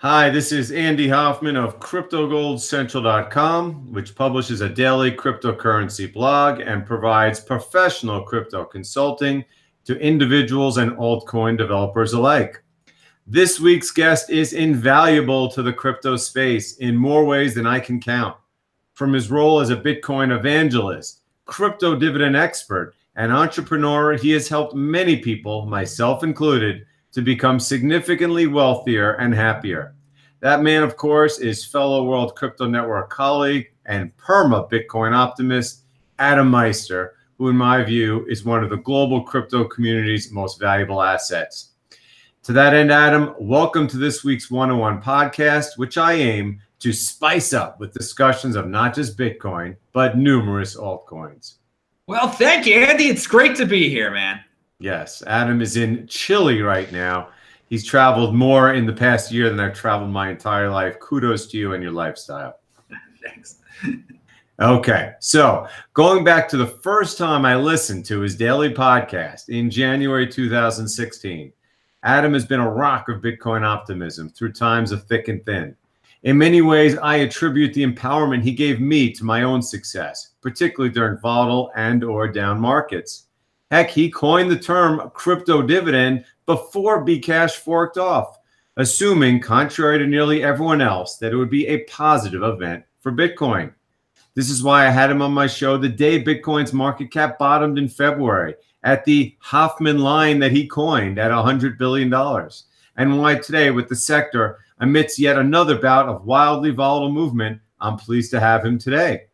Hi, this is Andy Hoffman of CryptoGoldCentral.com, which publishes a daily cryptocurrency blog and provides professional crypto consulting to individuals and altcoin developers alike. This week's guest is invaluable to the crypto space in more ways than I can count. From his role as a Bitcoin evangelist, crypto dividend expert, and entrepreneur, he has helped many people, myself included, to become significantly wealthier and happier. That man, of course, is fellow World Crypto Network colleague and perma Bitcoin optimist, Adam Meister, who in my view is one of the global crypto community's most valuable assets. To that end, Adam, welcome to this week's 101 podcast, which I aim to spice up with discussions of not just Bitcoin, but numerous altcoins. Well, thank you, Andy. It's great to be here, man. Yes, Adam is in Chile right now. He's traveled more in the past year than I've traveled my entire life. Kudos to you and your lifestyle. Thanks. Okay, so going back to the first time I listened to his daily podcast in January 2016, Adam has been a rock of Bitcoin optimism through times of thick and thin. In many ways, I attribute the empowerment he gave me to my own success, particularly during volatile and/or down markets. Heck, he coined the term crypto dividend before Bcash forked off, assuming, contrary to nearly everyone else, that it would be a positive event for Bitcoin. This is why I had him on my show the day Bitcoin's market cap bottomed in February at the Hoffman line that he coined at $100 billion, and why today, with the sector amidst yet another bout of wildly volatile movement, I'm pleased to have him today.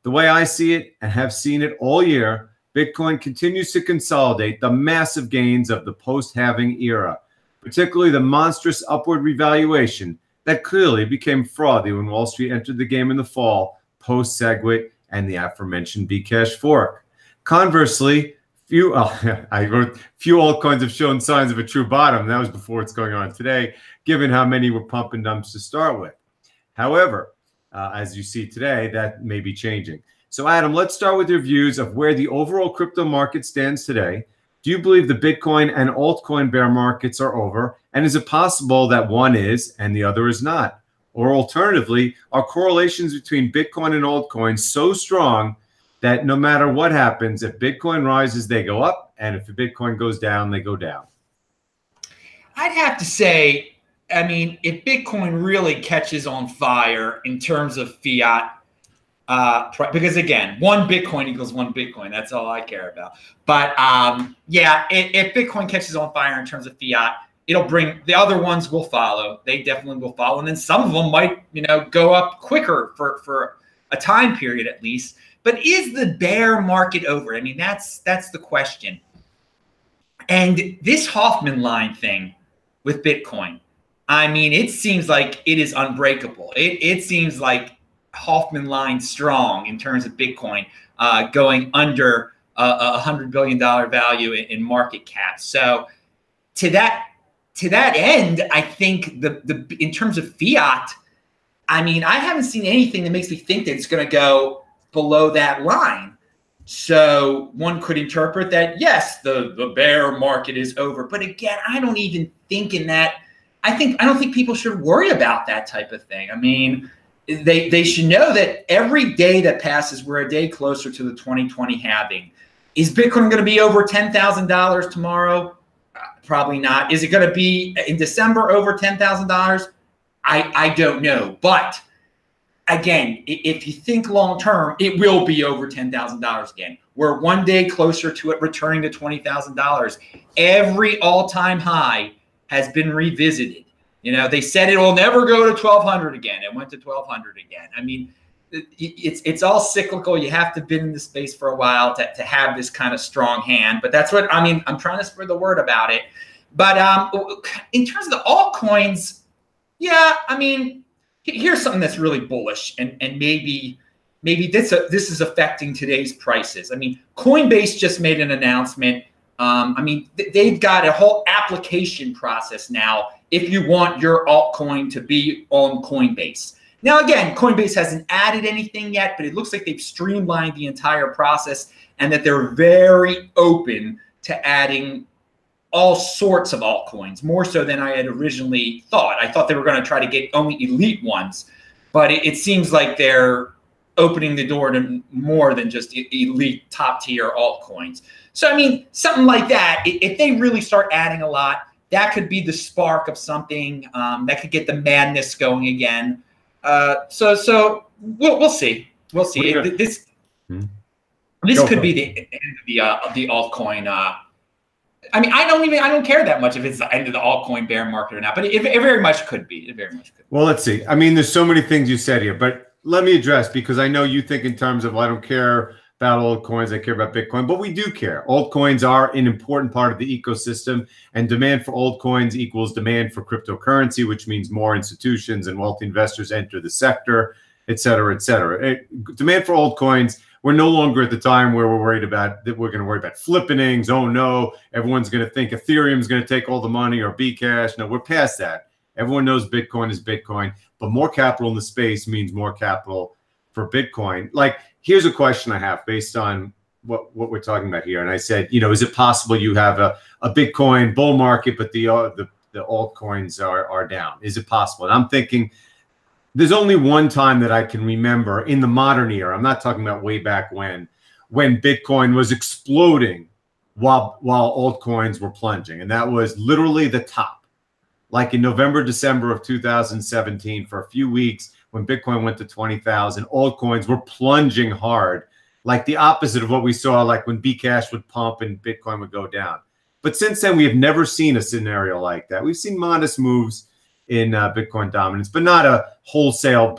The way I see it, and have seen it all year, Bitcoin continues to consolidate the massive gains of the post-halving era, particularly the monstrous upward revaluation that clearly became frothy when Wall Street entered the game in the fall, post-SegWit and the aforementioned Bcash fork. Conversely, few altcoins have shown signs of a true bottom. That was before what's going on today, given how many were pump and dumps to start with. However, as you see today, that may be changing. So Adam, let's start with your views of where the overall crypto market stands today. Do you believe the Bitcoin and altcoin bear markets are over? And is it possible that one is and the other is not? Or alternatively, are correlations between Bitcoin and altcoins so strong that no matter what happens, if Bitcoin rises, they go up, and if Bitcoin goes down, they go down? I'd have to say, I mean, if Bitcoin really catches on fire in terms of fiat, because again, one Bitcoin equals one Bitcoin. That's all I care about. But yeah, if Bitcoin catches on fire in terms of fiat, it'll bring the other ones will follow. They definitely will follow, and then some of them might, go up quicker for a time period at least. But is the bear market over? I mean, that's the question. And this Hoffman line thing with Bitcoin, I mean, it seems like it is unbreakable. It seems like Hoffman line strong in terms of Bitcoin going under $100 billion value in market cap. So to that end, I think the in terms of fiat, I mean, I haven't seen anything that makes me think that it's going to go below that line. So one could interpret that, yes, the bear market is over. But again, I don't even think in that. I don't think people should worry about that type of thing. I mean, they should know that every day that passes, we're a day closer to the 2020 halving. Is Bitcoin going to be over $10,000 tomorrow? Probably not. Is it going to be in December over $10,000? I don't know. But again, if you think long term, it will be over $10,000 again. We're one day closer to it returning to $20,000. Every all-time high has been revisited. They said it will never go to 1,200 again. It went to 1,200 again. I mean, it's all cyclical. You have to have been in the space for a while to have this kind of strong hand. But that's what, I mean, I'm trying to spread the word about it. But in terms of the altcoins, yeah, I mean, here's something that's really bullish, and maybe this is affecting today's prices. I mean, Coinbase just made an announcement. I mean, they've got a whole application process now if you want your altcoin to be on Coinbase. Now, again, Coinbase hasn't added anything yet, but it looks like they've streamlined the entire process and that they're very open to adding all sorts of altcoins, more so than I had originally thought. I thought they were going to try to get only elite ones, but it seems like they're opening the door to more than just elite top tier altcoins. So, I mean, something like that, if they really start adding a lot, that could be the spark of something that could get the madness going again. So we'll see. We'll see. This could be the end of the altcoin. I mean, I don't care that much if it's the end of the altcoin bear market or not, but it very much could be. It very much could be. Well, let's see. I mean, there's so many things you said here, but let me address, because I know you think in terms of, well, I don't care about altcoins, I care about Bitcoin, but we do care. Altcoins are an important part of the ecosystem, and demand for altcoins equals demand for cryptocurrency, which means more institutions and wealthy investors enter the sector, et cetera, et cetera. Demand for altcoins, we're no longer at the time where we're worried about that. We're going to worry about flippenings. Oh no, everyone's going to think Ethereum is going to take all the money, or Bcash. No, we're past that. Everyone knows Bitcoin is Bitcoin, but more capital in the space means more capital for Bitcoin. Like, here's a question I have based on what we're talking about here. And I said, is it possible you have a Bitcoin bull market, but the altcoins are down? Is it possible? And I'm thinking, there's only one time that I can remember in the modern era, I'm not talking about way back when Bitcoin was exploding while altcoins were plunging. And that was literally the top. Like in November, December of 2017, for a few weeks, when Bitcoin went to 20,000, altcoins were plunging hard, like the opposite of what we saw, like when Bcash would pump and Bitcoin would go down. But since then, we have never seen a scenario like that. We've seen modest moves in Bitcoin dominance, but not a wholesale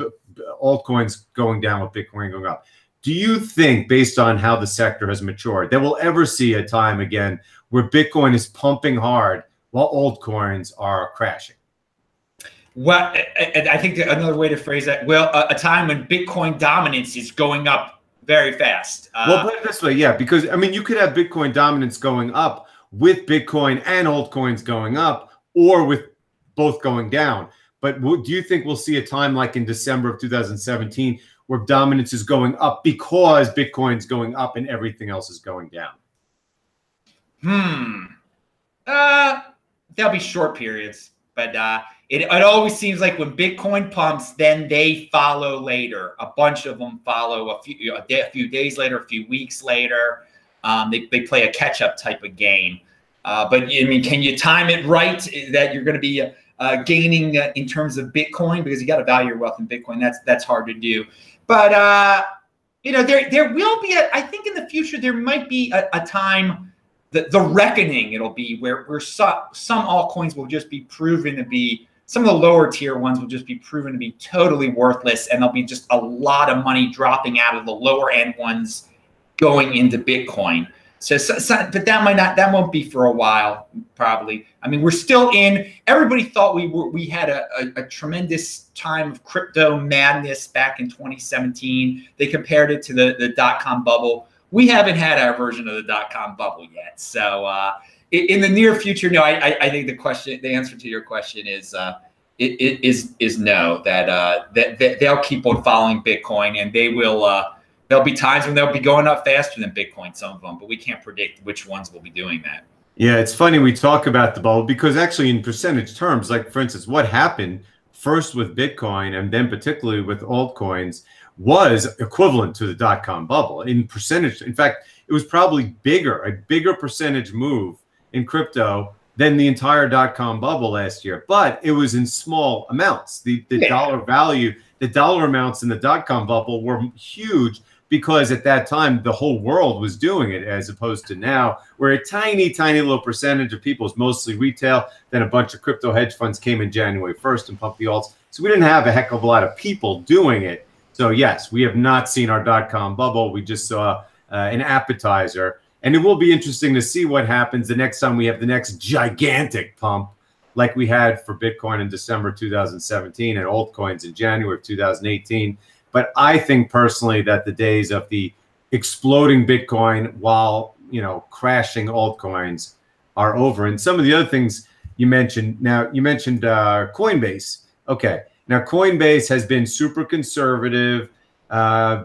altcoins going down with Bitcoin going up. Do you think, based on how the sector has matured, that we'll ever see a time again where Bitcoin is pumping hard while altcoins are crashing? Well, I think another way to phrase that, well, a time when Bitcoin dominance is going up very fast. Well, put it this way, yeah, because, I mean, you could have Bitcoin dominance going up with Bitcoin and altcoins going up, or with both going down. But do you think we'll see a time like in December of 2017 where dominance is going up because Bitcoin's going up and everything else is going down? There'll be short periods, but it always seems like when Bitcoin pumps, then they follow later. A bunch of them follow a few days later, a few weeks later. They play a catch-up type of game. But I mean, can you time it right that you're going to be gaining in terms of Bitcoin? Because you got to value your wealth in Bitcoin. That's hard to do. But there will be I think in the future there might be a time, the reckoning it'll be where some altcoins will just be proven to be, some of the lower tier ones will just be proven to be totally worthless, and there'll be just a lot of money dropping out of the lower end ones going into Bitcoin. So but that won't be for a while, probably. I mean, we're still in, everybody thought we had a tremendous time of crypto madness back in 2017. They compared it to the dot-com bubble. We haven't had our version of the dot-com bubble yet. So in the near future, no, I think the answer to your question is no, that they'll keep on following Bitcoin, and they will, there'll be times when they'll be going up faster than Bitcoin, some of them, but we can't predict which ones will be doing that. Yeah, it's funny we talk about the bubble, because actually in percentage terms, like for instance, what happened first with Bitcoin and then particularly with altcoins was equivalent to the dot-com bubble in percentage. In fact, it was probably a bigger percentage move in crypto than the entire dot-com bubble last year, but it was in small amounts. The dollar value, the dollar amounts in the dot-com bubble were huge, because at that time, the whole world was doing it, as opposed to now, where a tiny, tiny little percentage of people is mostly retail. Then a bunch of crypto hedge funds came in January 1st and pumped the alts. So we didn't have a heck of a lot of people doing it. So yes, we have not seen our dot-com bubble. We just saw an appetizer. And it will be interesting to see what happens the next time we have the next gigantic pump, like we had for Bitcoin in December 2017 and altcoins in January of 2018. But I think personally that the days of the exploding Bitcoin while, crashing altcoins are over. And some of the other things you mentioned, Coinbase. Okay. Now Coinbase has been super conservative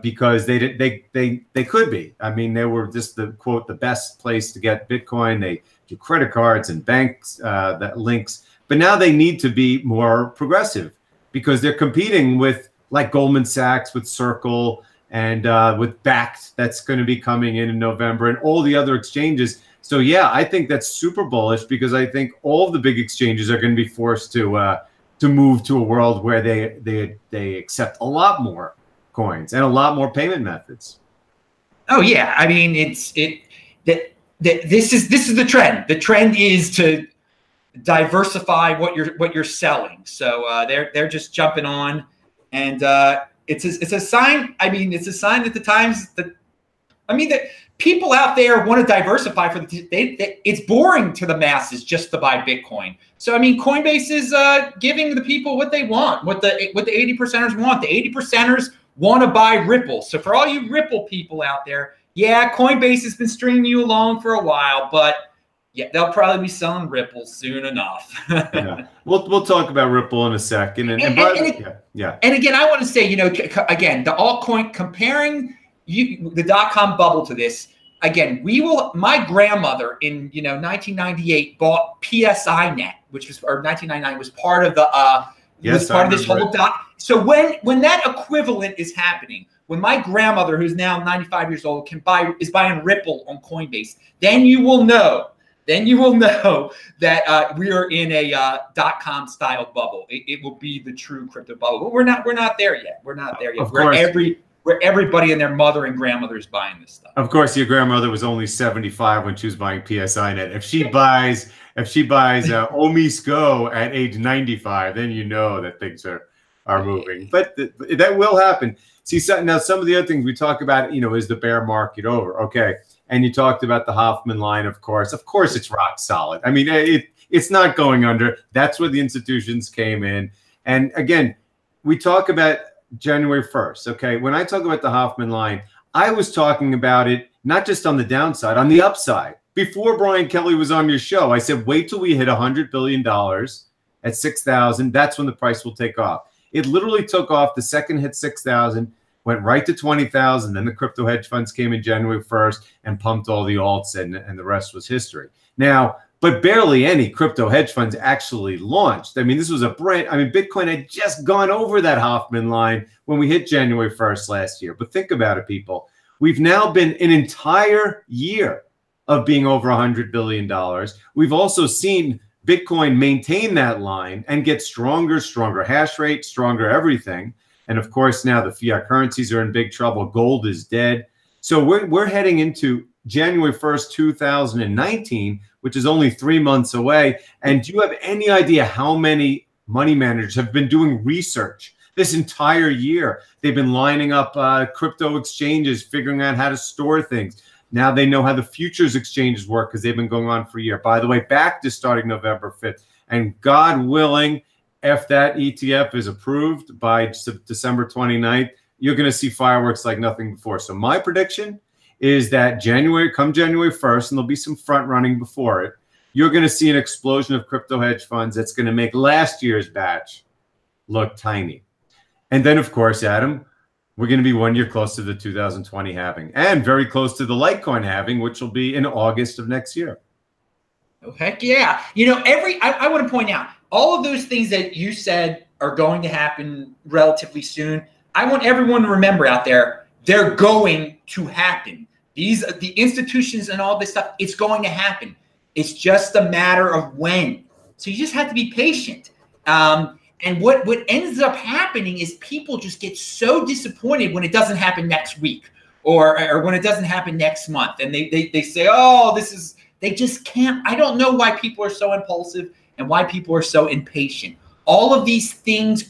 because they could be. I mean, they were just the best place to get Bitcoin. They do credit cards and banks that links. But now they need to be more progressive because they're competing with like Goldman Sachs, with Circle, and with Bakkt that's going to be coming in November, and all the other exchanges. So yeah, I think that's super bullish because I think all of the big exchanges are going to be forced to move to a world where they accept a lot more coins and a lot more payment methods. Oh yeah, I mean this is the trend. The trend is to diversify what you're selling. So they're just jumping on, and it's a sign. I mean, it's a sign that the times that people out there want to diversify for it's boring to the masses just to buy Bitcoin. So I mean, Coinbase is giving the people what they want, what the 80%ers want. The 80%ers want to buy Ripple. So for all you Ripple people out there, yeah, Coinbase has been stringing you along for a while, but yeah, they'll probably be selling Ripple soon enough. Yeah. We'll talk about Ripple in a second. And again, I want to say, again, the altcoin, comparing the .com bubble to this, again, my grandmother in 1998 bought PSINet, which was, or 1999 was part of the was part of this whole So when that equivalent is happening, when my grandmother, who's now 95 years old, is buying Ripple on Coinbase, then you will know that we are in a .com style bubble. It will be the true crypto bubble. But we're not there yet. We're not there yet. Where everybody and their mother and grandmother is buying this stuff. Of course, your grandmother was only 75 when she was buying PSINet. If she buys Omisco at age 95, then you know that things are moving. But that will happen. See, now some of the other things we talk about, is the bear market over? Okay. And you talked about the Hoffman line, of course. Of course, it's rock solid. I mean, it's not going under. That's where the institutions came in. And again, we talk about January 1st. Okay. When I talk about the Hoffman line, I was talking about it not just on the downside, on the upside. Before Brian Kelly was on your show, I said, wait till we hit $100 billion at 6,000. That's when the price will take off. It literally took off. The second hit 6,000. Went right to 20,000. Then the crypto hedge funds came in January 1st and pumped all the alts, and the rest was history. Now, but barely any crypto hedge funds actually launched. I mean, this was Bitcoin had just gone over that Hoffman line when we hit January 1st last year. But think about it, people. We've now been an entire year of being over $100 billion. We've also seen Bitcoin maintain that line and get stronger hash rate, stronger everything. And of course, now the fiat currencies are in big trouble. Gold is dead. So we're heading into January 1st, 2019, which is only 3 months away. And do you have any idea how many money managers have been doing research this entire year? They've been lining up crypto exchanges, figuring out how to store things. Now they know how the futures exchanges work because they've been going on for a year. By the way, Bakkt is starting November 5th. And God willing, if that ETF is approved by December 29th, you're going to see fireworks like nothing before. So my prediction is that come January 1st, and there'll be some front running before it, you're going to see an explosion of crypto hedge funds that's going to make last year's batch look tiny. And then, of course, Adam, we're going to be 1 year close to the 2020 halving and very close to the Litecoin halving, which will be in August of next year. Oh, heck yeah. I want to point out, all of those things that you said are going to happen relatively soon. I want everyone to remember out there, they're going to happen. The institutions and all this stuff, it's going to happen. It's just a matter of when. So you just have to be patient. And what ends up happening is people just get so disappointed when it doesn't happen next week or when it doesn't happen next month. And they say, oh, they just can't. I don't know why people are so impulsive and why people are so impatient. All of these things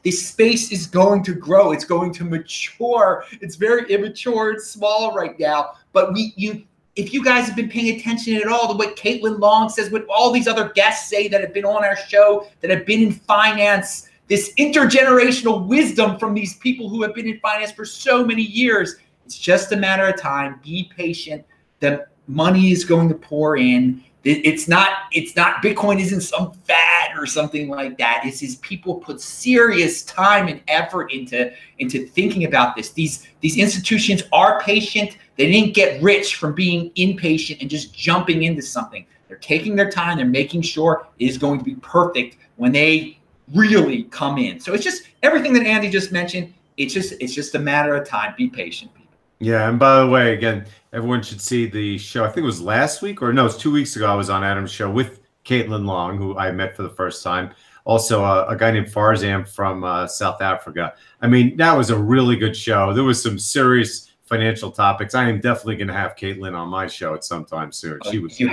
this space is going to grow. It's going to mature. It's very immature and small right now. But if you guys have been paying attention at all to what Caitlin Long says, what all these other guests say that have been on our show, that have been in finance, this intergenerational wisdom from these people who have been in finance for so many years, it's just a matter of time. Be patient. The money is going to pour in. It's not Bitcoin isn't some fad or something like that. It's just people put serious time and effort into thinking about this. These institutions are patient. They didn't get rich from being impatient and just jumping into something. They're taking their time. They're making sure it is going to be perfect when they really come in. So it's just everything that Andy just mentioned. It's just a matter of time. Be patient, people. Yeah, and by the way, again, everyone should see the show. I think it was last week, or no, it was 2 weeks ago. I was on Adam's show with Caitlin Long, who I met for the first time. Also, a guy named Farzam from South Africa. I mean, that was a really good show. There was some serious financial topics. I am definitely going to have Caitlin on my show at some time soon. She was you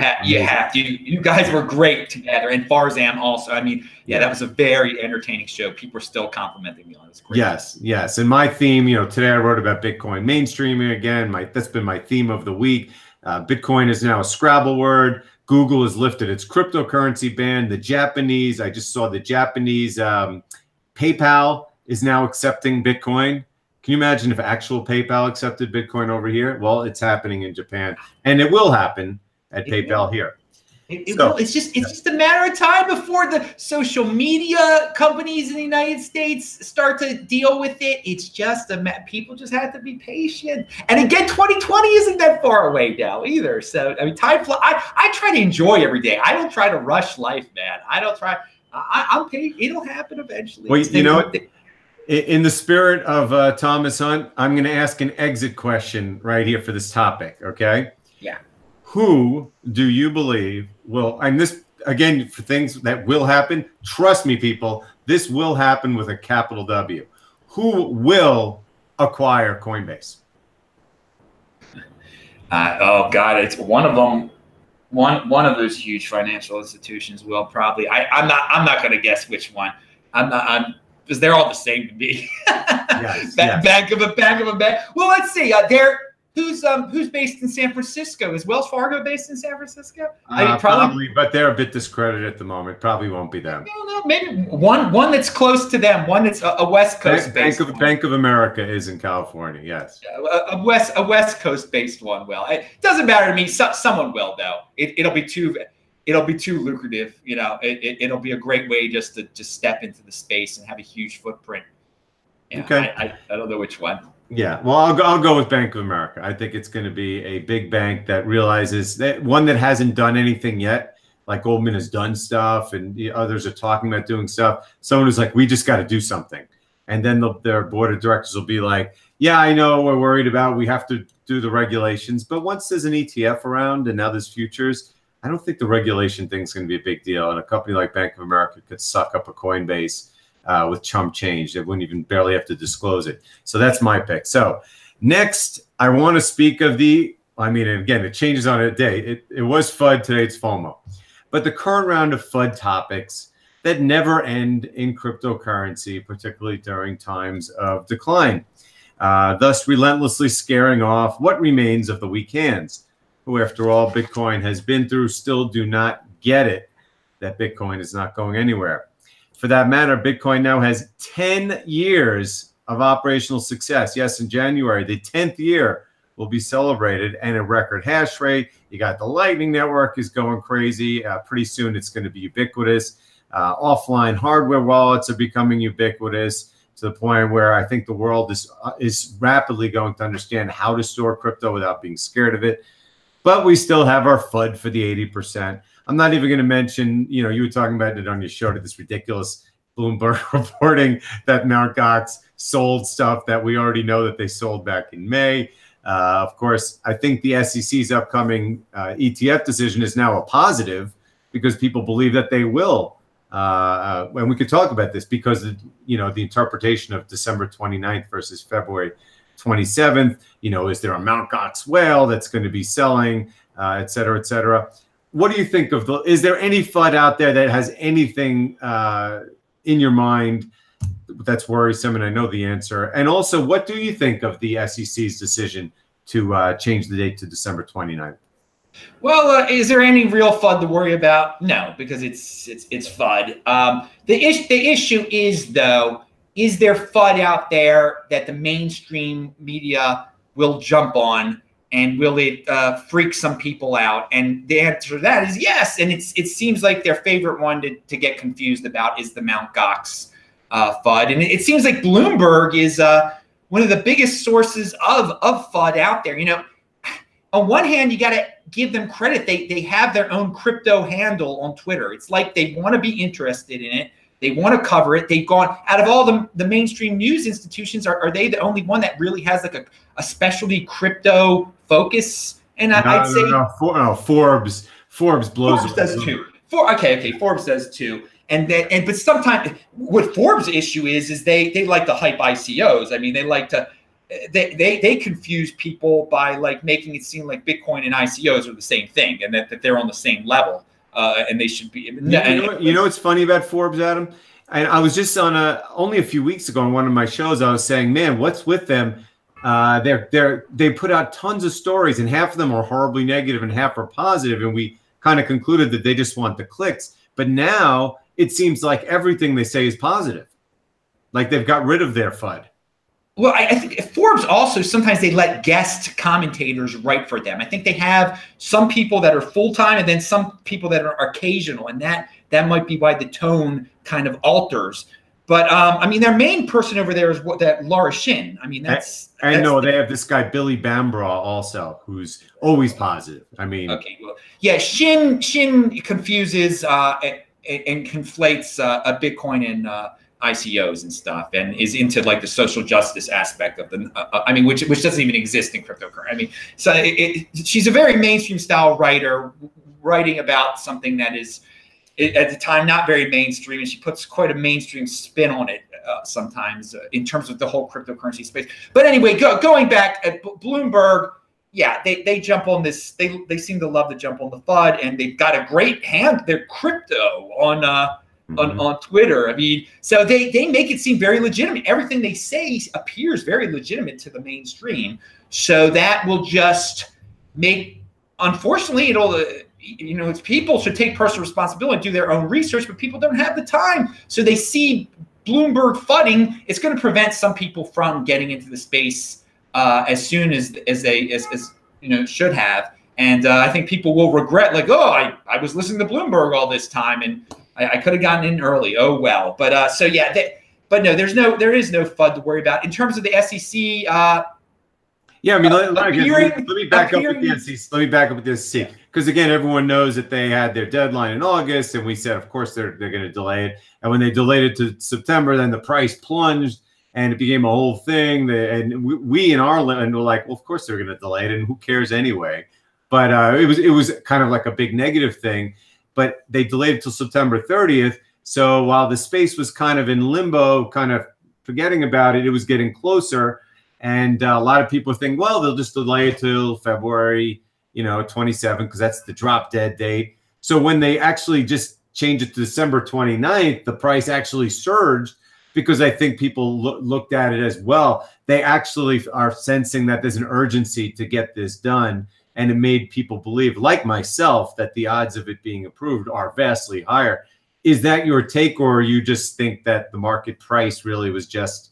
guys were great together, and Farzam also. I mean, yeah, that was a very entertaining show. People are still complimenting me on this. Yes. And my theme, today I wrote about Bitcoin mainstreaming again. That's been my theme of the week. Bitcoin is now a Scrabble word. Google has lifted its cryptocurrency ban. The Japanese, I just saw the Japanese PayPal is now accepting Bitcoin. Can you imagine if actual PayPal accepted Bitcoin over here? Well, it's happening in Japan, and it will happen at PayPal here. It's just a matter of time before the social media companies in the United States start to deal with it. It's just people just have to be patient. And again, 2020 isn't that far away now either. So I mean, time flies. I try to enjoy every day. I don't try to rush life, man. I don't try. I'm patient. It'll happen eventually. Well, you know what? In the spirit of Thomas Hunt, I'm going to ask an exit question right here for this topic, okay? Yeah. Who do you believe will, and this, again, for things that will happen, trust me, people, this will happen with a capital W. Who will acquire Coinbase? Oh, God, it's one of them. One of those huge financial institutions will probably. I'm not going to guess which one. Because they're all the same to me. Yes, Bank of a bank. Well, let's see. Who's based in San Francisco? Is Wells Fargo based in San Francisco? Probably, but they're a bit discredited at the moment. Probably won't be them. No, maybe one that's close to them. One that's a West Coast based. Bank of America is in California. Yes. A West Coast based one will. It doesn't matter to me. Someone will though. It'll be too lucrative. It'll be a great way just to step into the space and have a huge footprint. Yeah, okay. I don't know which one. Yeah, well, I'll go with Bank of America. I think it's going to be a big bank that realizes that one that hasn't done anything yet, like Goldman has done stuff and the others are talking about doing stuff. Someone who's like, we just got to do something. And then their board of directors will be like, yeah, I know we're worried about, we have to do the regulations. But once there's an ETF around and now there's futures, I don't think the regulation thing is going to be a big deal. And a company like Bank of America could suck up a Coinbase with chump change. They wouldn't even barely have to disclose it. So that's my pick. So next, I want to speak of again, it changes on a day. It was FUD, today it's FOMO. But the current round of FUD topics that never end in cryptocurrency, particularly during times of decline, thus relentlessly scaring off what remains of the weak hands, who, after all Bitcoin has been through, still do not get it that Bitcoin is not going anywhere. For that matter, Bitcoin now has 10 years of operational success. Yes, in January, the 10th year will be celebrated, and a record hash rate. You got the Lightning Network is going crazy. Pretty soon it's going to be ubiquitous. Offline hardware wallets are becoming ubiquitous to the point where I think the world is rapidly going to understand how to store crypto without being scared of it. But we still have our FUD for the 80%. I'm not even going to mention, you were talking about it on your show, this ridiculous Bloomberg reporting that Mt. Gox sold stuff that we already know that they sold back in May. Of course, I think the SEC's upcoming ETF decision is now a positive because people believe that they will. And we could talk about this because, the interpretation of December 29th versus February 27th, is there a Mt. Gox whale that's going to be selling, et cetera, et cetera. What do you think of is there any FUD out there that has anything in your mind that's worrisome? And I know the answer. And also, what do you think of the SEC's decision to change the date to December 29th? Well, is there any real FUD to worry about? No, because it's FUD. The issue is, though, is there FUD out there that the mainstream media will jump on? And will it freak some people out? And the answer to that is yes. And it seems like their favorite one to get confused about is the Mt. Gox FUD. And it seems like Bloomberg is one of the biggest sources of FUD out there. on one hand, you got to give them credit. They have their own crypto handle on Twitter. It's like they want to be interested in it. They want to cover it. They've gone out of all the mainstream news institutions. Are they the only one that really has like a specialty crypto focus? And I'd say Forbes blows. Forbes does too. Okay, Forbes does too. But sometimes what Forbes' issue is they like to hype ICOs. I mean, they like to they confuse people by like making it seem like Bitcoin and ICOs are the same thing, and that they're on the same level. And they should be. You know what's funny about Forbes, Adam? And I was just on only a few weeks ago on one of my shows. I was saying, man, what's with them? They put out tons of stories, and half of them are horribly negative, and half are positive. And we kind of concluded that they just want the clicks. But now it seems like everything they say is positive, like they've got rid of their FUD. Well, I think Forbes also, sometimes they let guest commentators write for them. I think they have some people that are full-time and then some people that are occasional, and that might be why the tone kind of alters. But I mean, their main person over there is that Laura Shin. I mean, I know they have this guy Billy Bambra also, who's always positive. I mean, okay, well, yeah, Shin confuses and conflates a Bitcoin and ICOs and stuff, and is into like the social justice aspect of the, I mean, which doesn't even exist in cryptocurrency. I mean, so she's a very mainstream style writer, writing about something that is at the time not very mainstream, and she puts quite a mainstream spin on it sometimes in terms of the whole cryptocurrency space. But anyway, going back at Bloomberg, yeah, they jump on this. They seem to love to jump on the FUD, and they've got a great hand. They're crypto on Twitter. I mean, so they make it seem very legitimate. Everything they say appears very legitimate to the mainstream. So that will just make, unfortunately, it's people should take personal responsibility and do their own research, but people don't have the time. So they see Bloomberg fudding. It's going to prevent some people from getting into the space as soon as they should have. And I think people will regret, like, oh, I was listening to Bloomberg all this time and I could have gotten in early. Oh well. But so yeah, but no, there is no FUD to worry about in terms of the SEC. Yeah, I mean, let me back up with the SEC. Let me back up with the SEC, because again, everyone knows that they had their deadline in August, and we said, of course, they're going to delay it. And when they delayed it to September, then the price plunged, and it became a whole thing. And we in our land were like, well, of course they're going to delay it, and who cares anyway? But it was kind of like a big negative thing. But they delayed it till September 30th. So while the space was kind of in limbo, kind of forgetting about it, it was getting closer. And a lot of people think, well, they'll just delay it till February, 27, because that's the drop dead date. So when they actually just changed it to December 29th, the price actually surged, because I think people looked at it as, well, they actually are sensing that there's an urgency to get this done. And it made people believe, like myself, that the odds of it being approved are vastly higher. Is that your take, or you just think that the market price really was just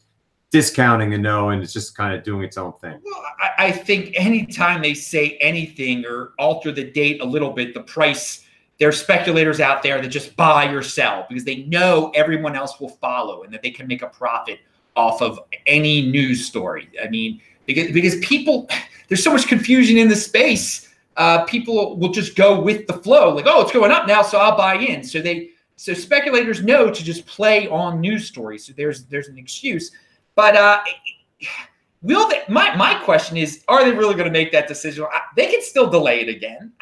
discounting and it's just kind of doing its own thing? Well, I think anytime they say anything or alter the date a little bit, the price, there are speculators out there that just buy or sell because they know everyone else will follow and that they can make a profit off of any news story. I mean, because people, there's so much confusion in the space. People will just go with the flow, like, oh, it's going up now, so I'll buy in. So speculators know to just play on news stories. So there's an excuse. But will they? My question is, are they really going to make that decision? They can still delay it again.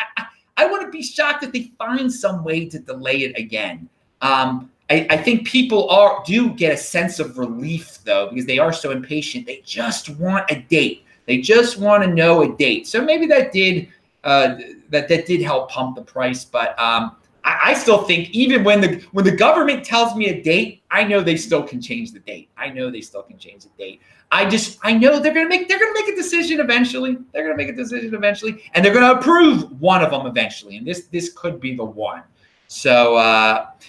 I wouldn't be shocked if they find some way to delay it again. I think people do get a sense of relief, though, because they are so impatient. They just want a date. They just want to know a date. So maybe that did help pump the price. But I still think even when the government tells me a date, I know they still can change the date. I know they still can change the date. I know they're gonna make a decision eventually. They're gonna make a decision eventually, and they're gonna approve one of them eventually. And this could be the one. So,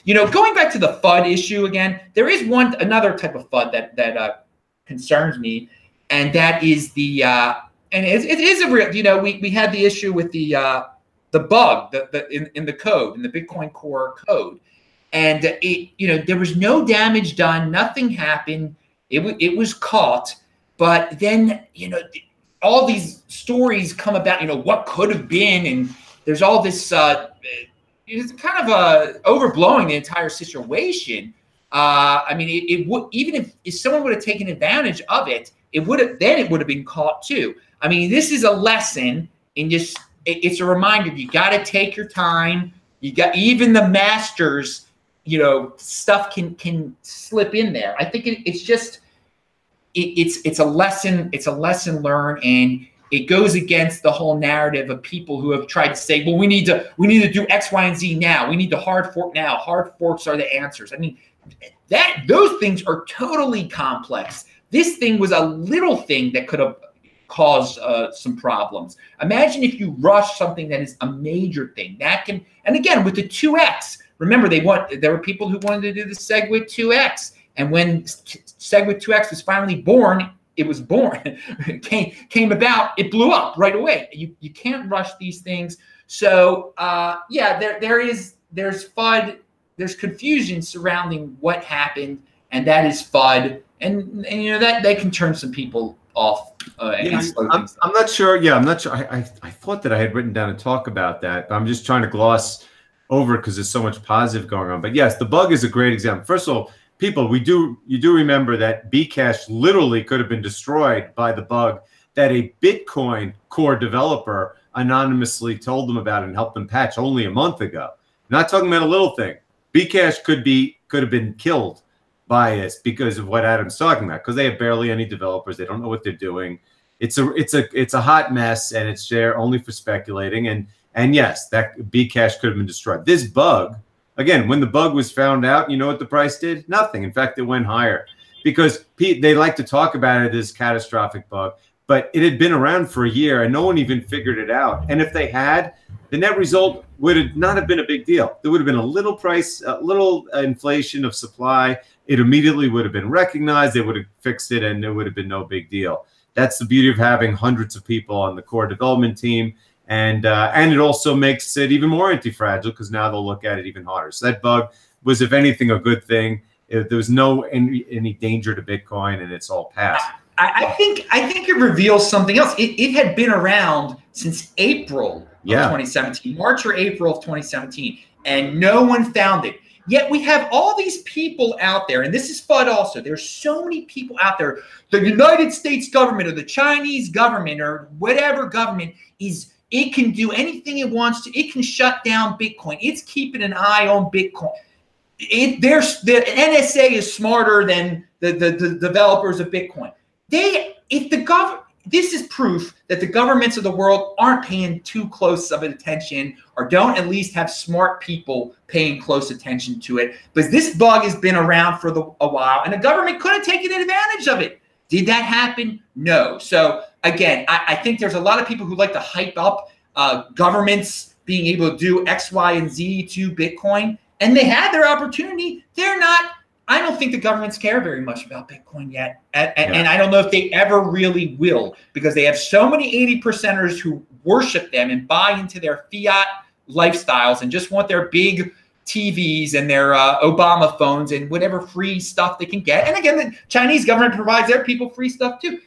going back to the FUD issue again, there is another type of FUD that concerns me, and that is the and it is a real. We had the issue with the bug in the code, in the Bitcoin Core code, and there was no damage done, nothing happened. It was caught, but then all these stories come about, you know, what could have been, and there's all this, it's kind of overblowing the entire situation. I mean, it would, even if someone would have taken advantage of it, it would have been caught too. I mean, this is a lesson in just, it's a reminder, you got to take your time. You got, even the masters, you know, stuff can slip in there. I think it's just, it's a lesson learned, and it goes against the whole narrative of people who have tried to say, well, we need to do X, Y, and Z now. We need to hard fork now. Hard forks are the answers. I mean, those things are totally complex. This thing was a little thing that could have caused some problems. Imagine if you rush something that is a major thing. That can, and again, with the 2x, remember there were people who wanted to do the SegWit 2x. And when SegWit 2x was finally born, it was born, came about, it blew up right away. You can't rush these things. So yeah, there's FUD, there's confusion surrounding what happened, and that is FUD, and you know that can turn some people off. I'm not sure. Yeah, I'm not sure. I thought that I had written down a talk about that, but I'm just trying to gloss over because there's so much positive going on. But yes, the bug is a great example. First of all, people, you do remember that Bcash literally could have been destroyed by the bug that a Bitcoin core developer anonymously told them about and helped them patch only a month ago. Not talking about a little thing. Bcash could have been killed by this because of what Adam's talking about, because they have barely any developers. They don't know what they're doing. It's a hot mess, and it's there only for speculating. And yes, that Bcash could have been destroyed. This bug, again, when the bug was found out, you know what the price did? Nothing. In fact, it went higher because they like to talk about it as catastrophic bug, but it had been around for a year and no one even figured it out. And if they had, the net result would not have been a big deal. There would have been a little inflation of supply. It immediately would have been recognized. They would have fixed it, and there would have been no big deal. That's the beauty of having hundreds of people on the core development team. And it also makes it even more anti-fragile because now they'll look at it even harder. So that bug was, if anything, a good thing. There was no any danger to Bitcoin, and it's all passed. I think it reveals something else. It had been around since April of 2017, March or April of 2017, and no one found it. Yet we have all these people out there, and this is FUD also. There's so many people out there. The United States government or the Chinese government or whatever government is, it can do anything it wants to. It can shut down Bitcoin. It's keeping an eye on Bitcoin. The NSA is smarter than the developers of Bitcoin. This is proof that the governments of the world aren't paying too close of attention, or don't at least have smart people paying close attention to it, because this bug has been around for a while, and the government could have taken advantage of it. Did that happen? No. So again, I think there's a lot of people who like to hype up governments being able to do X, Y, and Z to Bitcoin, and they had their opportunity. They're not. I don't think the governments care very much about Bitcoin yet. And I don't know if they ever really will, because they have so many 80%ers who worship them and buy into their fiat lifestyles and just want their big TVs and their Obama phones and whatever free stuff they can get. And again, the Chinese government provides their people free stuff too.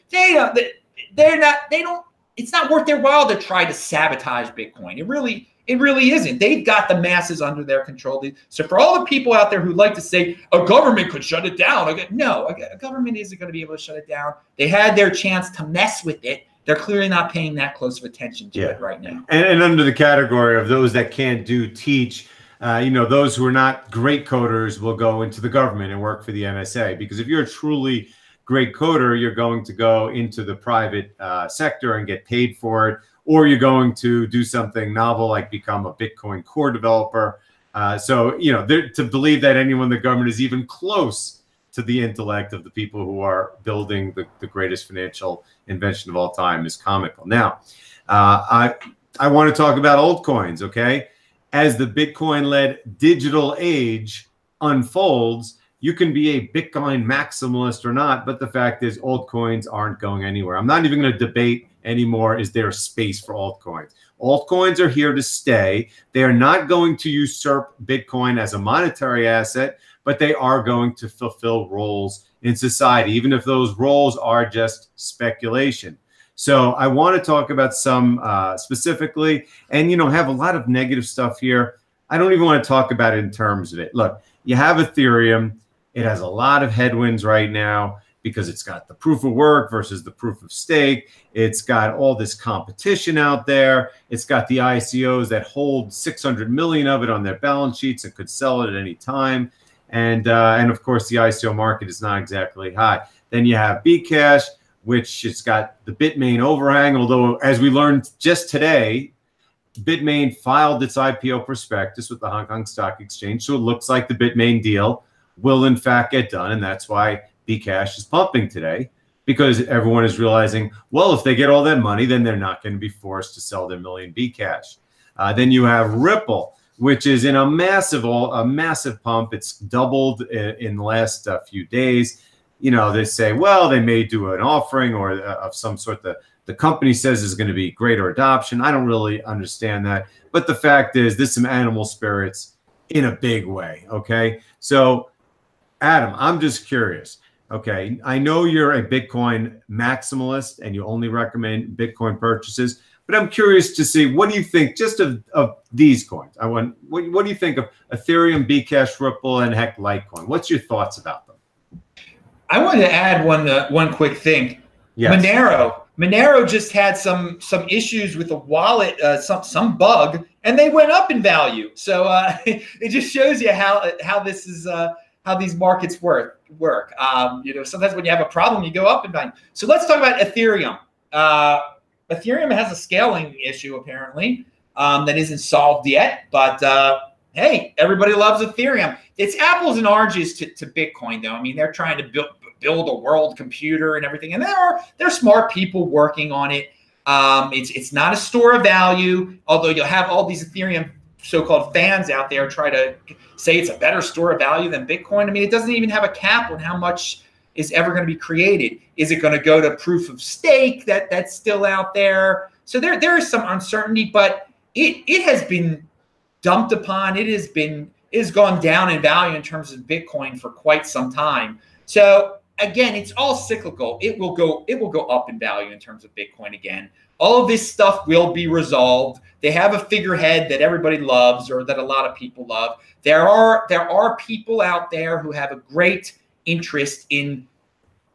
It's not worth their while to try to sabotage Bitcoin. It really isn't. They've got the masses under their control. So for all the people out there who like to say a government could shut it down, no, a government isn't going to be able to shut it down. They had their chance to mess with it. They're clearly not paying that close of attention to it right now. And under the category of those that can't teach, those who are not great coders will go into the government and work for the NSA. Because if you're a truly great coder, you're going to go into the private sector and get paid for it, or you're going to do something novel like become a Bitcoin core developer. To believe that anyone in the government is even close to the intellect of the people who are building the greatest financial invention of all time is comical. Now, I want to talk about altcoins, okay? As the Bitcoin-led digital age unfolds, you can be a Bitcoin maximalist or not, but the fact is altcoins aren't going anywhere. I'm not even going to debate anymore, is there a space for altcoins? Altcoins are here to stay. They are not going to usurp Bitcoin as a monetary asset, but they are going to fulfill roles in society, even if those roles are just speculation. So I want to talk about some specifically, and have a lot of negative stuff here. I don't even want to talk about it in terms of it. Look, you have Ethereum. It has a lot of headwinds right now because it's got the proof of work versus the proof of stake. It's got all this competition out there. It's got the ICOs that hold 600 million of it on their balance sheets and could sell it at any time. And of course, the ICO market is not exactly high. Then you have Bcash, which it's got the Bitmain overhang, although as we learned just today, Bitmain filed its IPO prospectus with the Hong Kong Stock Exchange. So it looks like the Bitmain deal will in fact get done. And that's why Bcash is pumping today, because everyone is realizing, well, if they get all that money, then they're not going to be forced to sell their million Bcash. Then you have Ripple, which is in a massive pump. It's doubled in the last few days. They say, well, they may do an offering or of some sort that the company says is going to be greater adoption. I don't really understand that. But the fact is, there's some animal spirits in a big way, okay? So, Adam, I'm just curious. Okay, I know you're a Bitcoin maximalist and you only recommend Bitcoin purchases, but I'm curious to see, what do you think just of these coins? What do you think of Ethereum, Bcash, Ripple, and heck, Litecoin? What's your thoughts about them? I wanted to add one quick thing. Yes. Monero just had some issues with the wallet, some bug, and they went up in value. So it just shows you how this is how these markets work. Sometimes when you have a problem, you go up in value. So let's talk about Ethereum. Ethereum has a scaling issue apparently that isn't solved yet, but hey, everybody loves Ethereum. It's apples and oranges to Bitcoin, though. I mean, they're trying to build a world computer and everything, and there are smart people working on it. It's not a store of value, although you'll have all these Ethereum so-called fans out there try to say it's a better store of value than Bitcoin. I mean, it doesn't even have a cap on how much is ever going to be created. Is it going to go to proof of stake that's still out there? So there is some uncertainty, but it has been dumped upon. It has gone down in value in terms of Bitcoin for quite some time. So again, it's all cyclical. It will go up in value in terms of Bitcoin again. All of this stuff will be resolved. They have a figurehead that everybody loves, or that a lot of people love. There are people out there who have a great interest in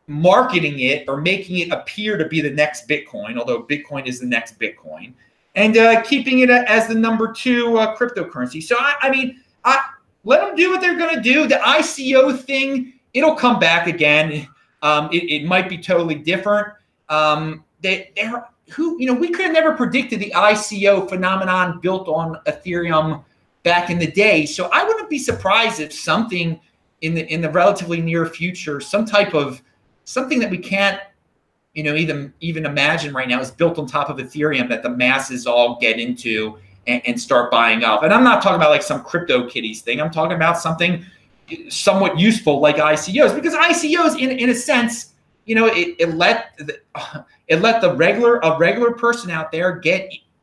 marketing it or making it appear to be the next Bitcoin, although Bitcoin is the next Bitcoin, and keeping it as the number 2 cryptocurrency. So I mean, let them do what they're going to do. The ICO thing, it'll come back again. It might be totally different. We could have never predicted the ICO phenomenon built on Ethereum back in the day. So I wouldn't be surprised if something in the relatively near future, something that we can't, even imagine right now, is built on top of Ethereum that the masses all get into and start buying up. And I'm not talking about like some CryptoKitties thing. I'm talking about something somewhat useful like ICOs, because ICOs, in a sense, it let the regular person out there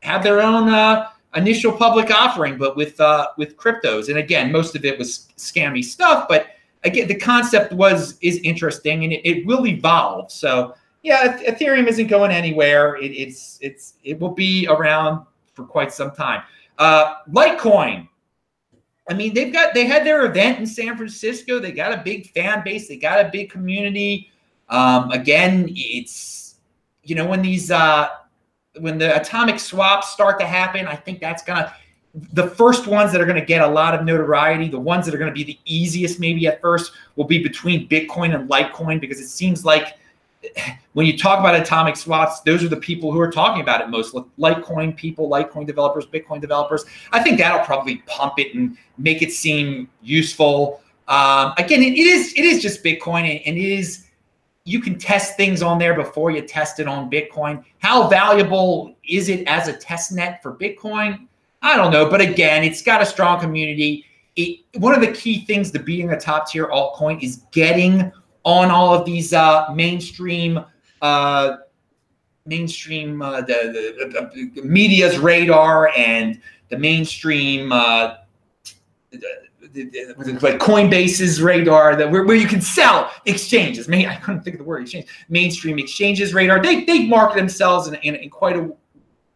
have their own initial public offering, but with cryptos. And again, most of it was scammy stuff, but again, the concept is interesting, and it will evolve. So yeah, Ethereum isn't going anywhere. It will be around for quite some time. Litecoin. I mean, they had their event in San Francisco. They got a big fan base. They got a big community. Again, it's, when the atomic swaps start to happen, I think that's the first ones that are going to get a lot of notoriety, the ones that are going to be the easiest maybe at first, will be between Bitcoin and Litecoin, because it seems like when you talk about atomic swaps, those are the people who are talking about it most. Litecoin people, Litecoin developers, Bitcoin developers. I think that'll probably pump it and make it seem useful. Again, it is just Bitcoin, and it is, you can test things on there before you test it on Bitcoin. How valuable is it as a test net for Bitcoin? I don't know. But again, it's got a strong community. One of the key things to being a top tier altcoin is getting on all of these mainstream the media's radar, and the mainstream like Coinbase's radar, that where you can sell exchanges. I couldn't think of the word exchange. Mainstream exchanges radar. They market themselves in quite a.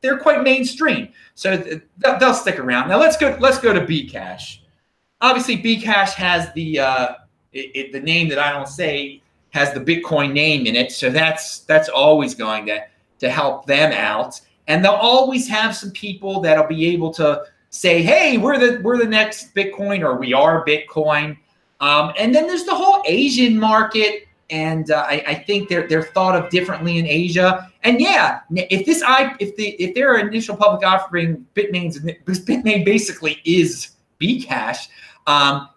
They're quite mainstream, so they'll stick around. Now let's go to Bcash. Obviously, Bcash has the name that I don't say has the Bitcoin name in it, so that's always going to help them out. And they'll always have some people that'll be able to say, "Hey, we're the next Bitcoin," or "We are Bitcoin." And then there's the whole Asian market, and I think they're thought of differently in Asia. And yeah, if their initial public offering, Bitmain basically is Bcash.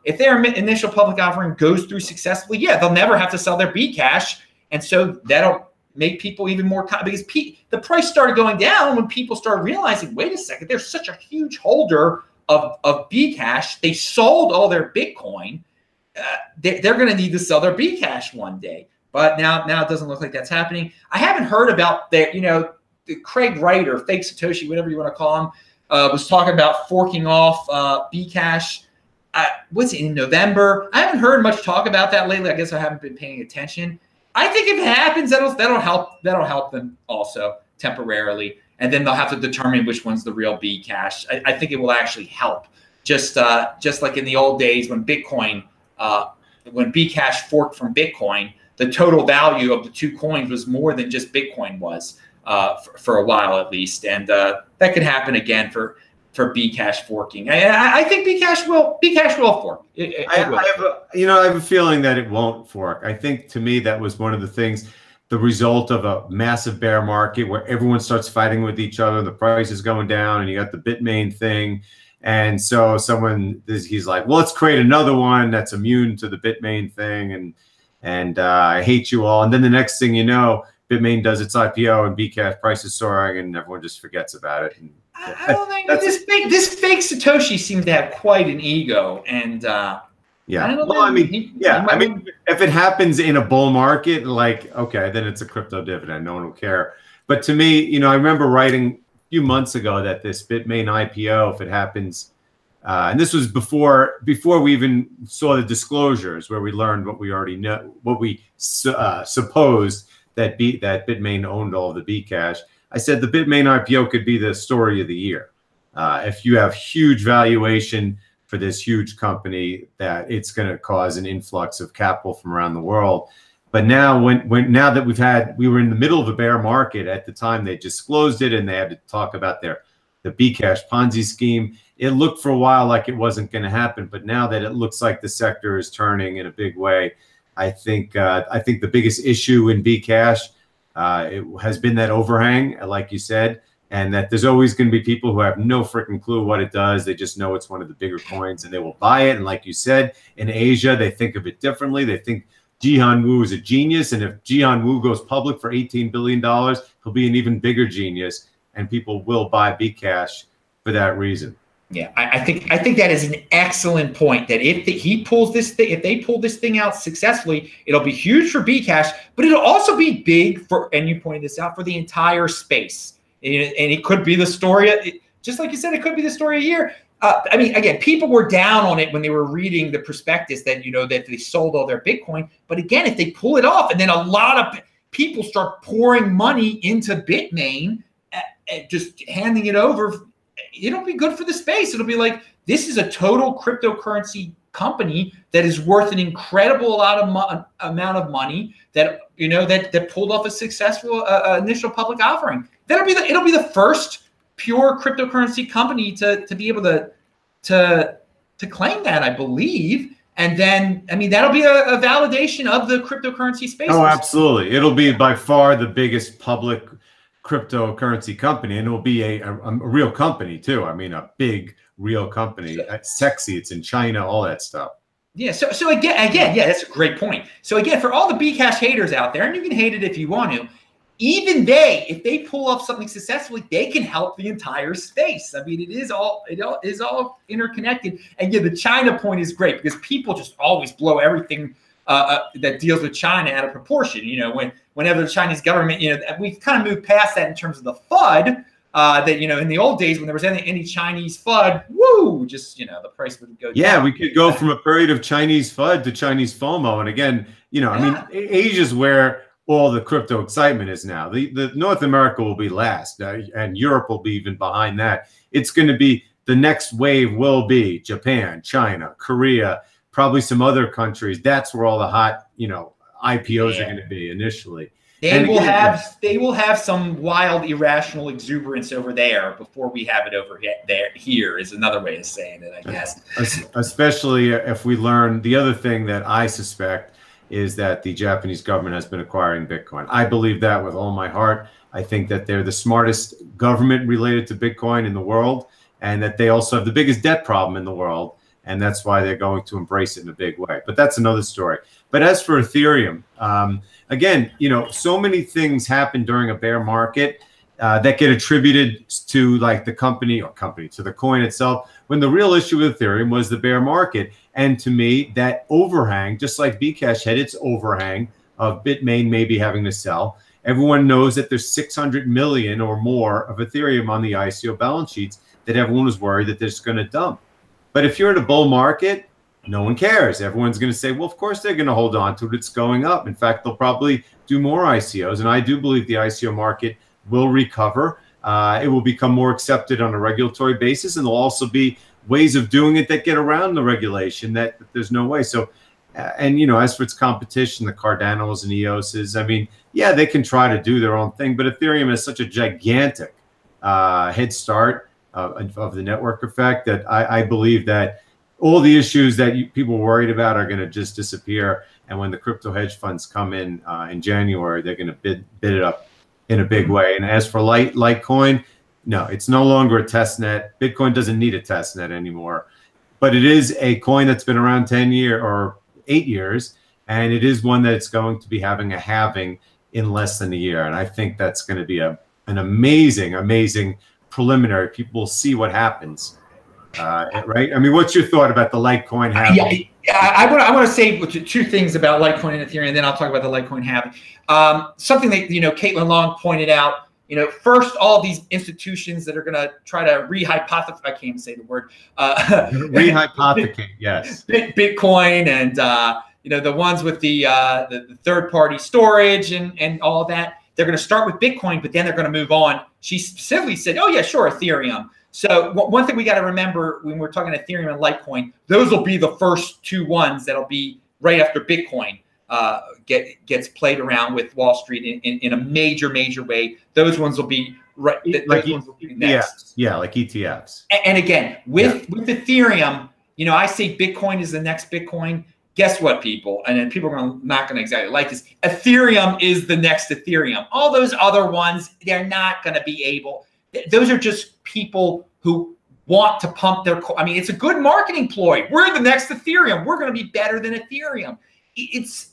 If their initial public offering goes through successfully, yeah, they'll never have to sell their Bcash, and so that'll make people even more because the price started going down when people started realizing, wait a second, there's such a huge holder of Bcash. They sold all their Bitcoin. They're going to need to sell their Bcash one day. But now it doesn't look like that's happening. I haven't heard about the Craig Wright or Fake Satoshi, whatever you want to call him, was talking about forking off Bcash. What's it, in November? I haven't heard much talk about that lately. I guess I haven't been paying attention. I think if it happens, that'll help them also temporarily, and then they'll have to determine which one's the real Bcash. I think it will actually help. Just like in the old days when Bitcoin, when Bcash forked from Bitcoin, the total value of the two coins was more than just Bitcoin was for a while at least, and that could happen again for Bcash forking. I think Bcash will fork. I have a feeling that it won't fork. I think, to me, that was one of the things, the result of a massive bear market where everyone starts fighting with each other, the price is going down, and you got the Bitmain thing. And so he's like, well, let's create another one that's immune to the Bitmain thing, and I hate you all. And then the next thing you know, Bitmain does its IPO and Bcash price is soaring, and everyone just forgets about it. And I don't think this fake Satoshi seems to have quite an ego, and yeah. Well, I mean, if it happens in a bull market, like, okay, then it's a crypto dividend. No one will care. But to me, I remember writing a few months ago that this Bitmain IPO, if it happens, and this was before we even saw the disclosures where we learned what we already know, what we supposed that Bitmain owned all of the Bcash. I said the Bitmain IPO could be the story of the year. If you have huge valuation for this huge company, that it's going to cause an influx of capital from around the world. But now, now that we were in the middle of a bear market at the time they disclosed it, and they had to talk about the Bcash Ponzi scheme. It looked for a while like it wasn't going to happen, but now that it looks like the sector is turning in a big way, I think the biggest issue in Bcash it has been that overhang, like you said, and that there's always going to be people who have no freaking clue what it does. They just know it's one of the bigger coins, and they will buy it. And like you said, in Asia, they think of it differently. They think Jihan Wu is a genius, and if Jihan Wu goes public for $18 billion, he'll be an even bigger genius, and people will buy Bcash for that reason. Yeah, I think that is an excellent point. That if they pull this thing out successfully, it'll be huge for Bcash, but it'll also be big for, and you pointed this out, for the entire space. And it could be the story, just like you said, it could be the story of the year. I mean, again, people were down on it when they were reading the prospectus that that they sold all their Bitcoin. But again, if they pull it off, and then a lot of people start pouring money into Bitmain, just handing it over, it'll be good for the space. It'll be like, this is a total cryptocurrency company that is worth an incredible amount of money that that pulled off a successful initial public offering. It'll be the first pure cryptocurrency company to be able to claim that, I believe. And then, I mean, that'll be a validation of the cryptocurrency space. Oh, absolutely. It'll be by far the biggest public cryptocurrency company, and it'll be a real company too. I mean, a big real company. It's sexy. It's in China, all that stuff. Yeah. So again, yeah, that's a great point. So again, for all the Bcash haters out there, and you can hate it if you want to, even if they pull off something successfully, they can help the entire space. I mean, it is all interconnected. And yeah, the China point is great because people just always blow everything that deals with China out of proportion. Whenever the Chinese government, we've kind of moved past that in terms of the FUD. that, you know, in the old days when there was any Chinese FUD, woo, just, you know, the price would go down. Yeah, we could go from a period of Chinese FUD to Chinese FOMO. And again, you know, I mean, Asia's where all the crypto excitement is now. The North America will be last, and Europe will be even behind that. It's going to be, the next wave will be Japan, China, Korea, probably some other countries. That's where all the hot, you know, IPOs are going to be initially. They will have some wild, irrational exuberance over there before we have it over here is another way of saying it, I guess. Especially if we learn, the other thing that I suspect is that the Japanese government has been acquiring Bitcoin. I believe that with all my heart. I think that they're the smartest government related to Bitcoin in the world, and that they also have the biggest debt problem in the world. And that's why they're going to embrace it in a big way. But that's another story. But as for Ethereum, again, you know, so many things happen during a bear market that get attributed to like the company to the coin itself, when the real issue with Ethereum was the bear market. And to me, that overhang, just like Bcash had its overhang of Bitmain maybe having to sell, everyone knows that there's 600 million or more of Ethereum on the ICO balance sheets that everyone was worried that they're just going to dump. But if you're in a bull market, no one cares. Everyone's going to say, well, of course they're going to hold on to it. It's going up. In fact, they'll probably do more ICOs. And I do believe the ICO market will recover. It will become more accepted on a regulatory basis. And there'll also be ways of doing it that get around the regulation that there's no way. So, and, you know, as for its competition, the Cardanos and EOSs, I mean, yeah, they can try to do their own thing. But Ethereum has such a gigantic head start of the network effect that I believe that all the issues that people were worried about are going to just disappear. And when the crypto hedge funds come in January, they're going to bid it up in a big way. And as for Litecoin, no, it's no longer a test net. Bitcoin doesn't need a test net anymore. But it is a coin that's been around 10 years or 8 years. And it is one that's going to be having a halving in less than a year. And I think that's going to be an amazing, amazing preliminary. People will see what happens. Right? I mean, what's your thought about the Litecoin halving? Yeah, I want to say two things about Litecoin and Ethereum, and then I'll talk about the Litecoin halving. Something that, you know, Caitlin Long pointed out. You know, first, all these institutions that are going to try to rehypothecate, I can't even say the word. Rehypothecate, yes. Bitcoin and, you know, the ones with the third-party storage and all of that. They're going to start with Bitcoin, but then they're going to move on. She specifically said, oh, yeah, sure, Ethereum. So one thing we got to remember when we're talking Ethereum and Litecoin, those will be the first two ones that'll be right after Bitcoin gets played around with Wall Street in a major way. Those ones will be right. Like those ones will be next. Yeah, like ETFs. And again, with Ethereum, you know, I say Bitcoin is the next Bitcoin. Guess what, people? And then people are not going to exactly like this. Ethereum is the next Ethereum. All those other ones, they're not going to be able. Those are just people who want to pump their. I mean, it's a good marketing ploy. We're the next Ethereum. We're going to be better than Ethereum. It's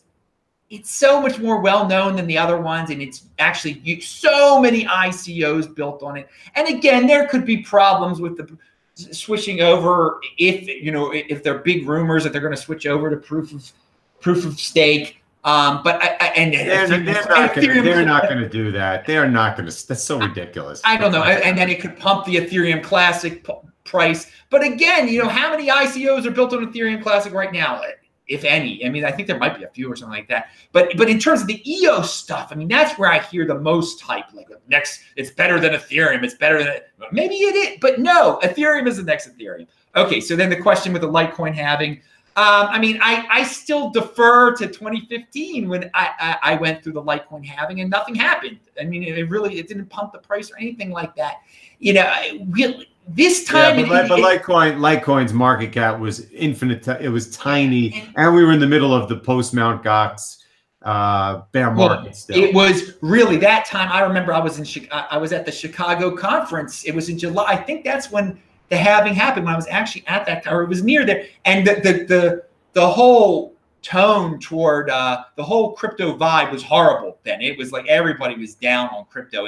so much more well known than the other ones, and it's actually so many ICOs built on it. And again, there could be problems with the switching over if there are big rumors that they're going to switch over to proof of stake. But they're not going to do that. They are not going to. That's so ridiculous. I don't know. And then it could pump the Ethereum Classic price. But again, you know, how many ICOs are built on Ethereum Classic right now, if any? I mean, I think there might be a few or something like that. But in terms of the EOS stuff, I mean, that's where I hear the most hype. Like, next, it's better than Ethereum. It's better than maybe it is, but no, Ethereum is the next Ethereum. Okay, so then the question with the Litecoin halving. I mean, I still defer to 2015 when I went through the Litecoin halving and nothing happened. I mean, it didn't pump the price or anything like that. You know, this time. Yeah, but Litecoin's market cap was infinite. It was tiny, and we were in the middle of the post Mt. Gox bear market still. It was really that time. I remember I was at the Chicago conference. It was in July. I think that's when the halving happened, when I was actually at that, or it was near there. And the whole tone toward the whole crypto vibe was horrible then. It was like everybody was down on crypto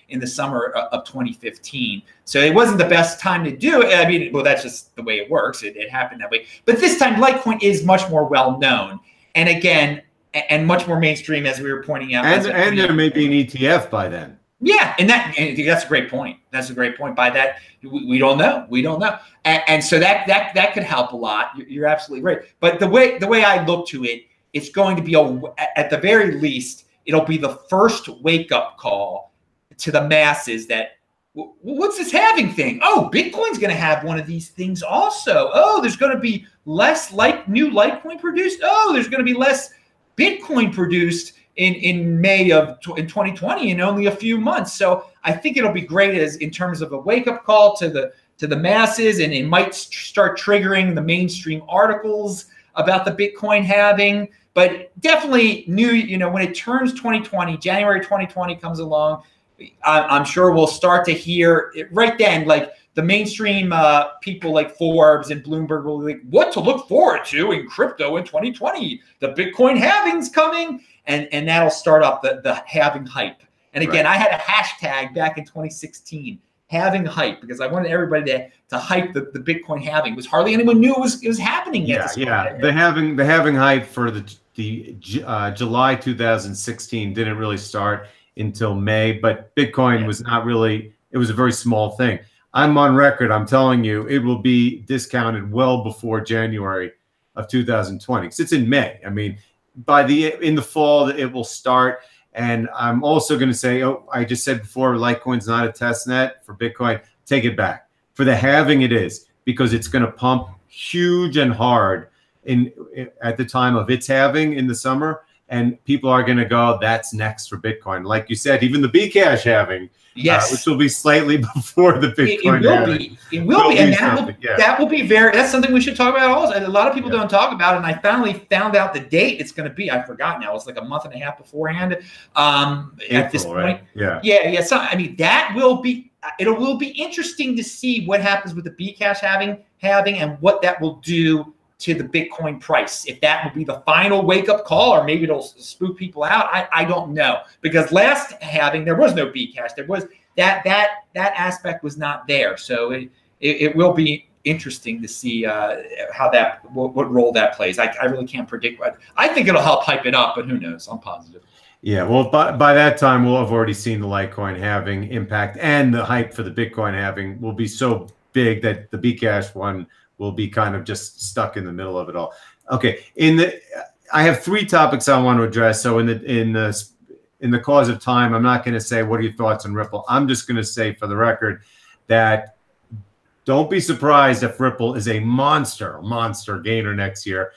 in the summer of 2015. So it wasn't the best time to do it. I mean, well, that's just the way it works. It happened that way. But this time, Litecoin is much more well known, and again, and much more mainstream, as we were pointing out. And there may be an ETF by then. Yeah, and that's a great point. That's a great point. By that, we don't know. We don't know, and so that could help a lot. You're absolutely right. But the way I look to it, it's going to be at the very least, it'll be the first wake up call to the masses that what's this halving thing? Oh, Bitcoin's going to have one of these things also. Oh, there's going to be less new Litecoin produced. Oh, there's going to be less Bitcoin produced in May in 2020 in only a few months. So I think it'll be great in terms of a wake up call to the masses, and it might start triggering the mainstream articles about the Bitcoin halving. But definitely when it turns 2020, January 2020 comes along, I'm sure we'll start to hear it right then, like the mainstream people like Forbes and Bloomberg will be like, what to look forward to in crypto in 2020? The Bitcoin halving's coming. And that'll start up the halving hype. And again, I had a hashtag back in 2016, halving hype, because I wanted everybody to hype the Bitcoin halving. Because hardly anyone knew it was happening yet. Yeah. The halving hype for the July 2016 didn't really start until May, but Bitcoin was not really. It was a very small thing. I'm on record. I'm telling you, it will be discounted well before January of 2020. Because it's in May. I mean, in the fall, it will start. And I'm also going to say, I just said before, Litecoin's not a test net for Bitcoin. Take it back. For the halving, it is, because it's going to pump huge and hard at the time of its halving in the summer. And people are going to go, that's next for Bitcoin. Like you said, even the Bcash halving, which will be slightly before the Bitcoin halving. It will be. And that will be that's something we should talk about also. And a lot of people don't talk about it. And I finally found out the date it's going to be. I forgot now. It's like a month and a half beforehand at this point. Right? Yeah. So, I mean, it will be interesting to see what happens with the Bcash halving and what that will do to the Bitcoin price. If that will be the final wake up call, or maybe it'll spook people out, I don't know. Because last halving there was no Bcash. There was that aspect was not there. So it will be interesting to see how what role that plays. I really can't predict. I think it'll help hype it up, but who knows? I'm positive. Yeah, well, by that time we'll have already seen the Litecoin halving impact, and the hype for the Bitcoin halving will be so big that the Bcash one will be kind of just stuck in the middle of it all. Okay, I have three topics I want to address. So in the cause of time, I'm not going to say what are your thoughts on Ripple. I'm just going to say for the record that don't be surprised if Ripple is a monster gainer next year.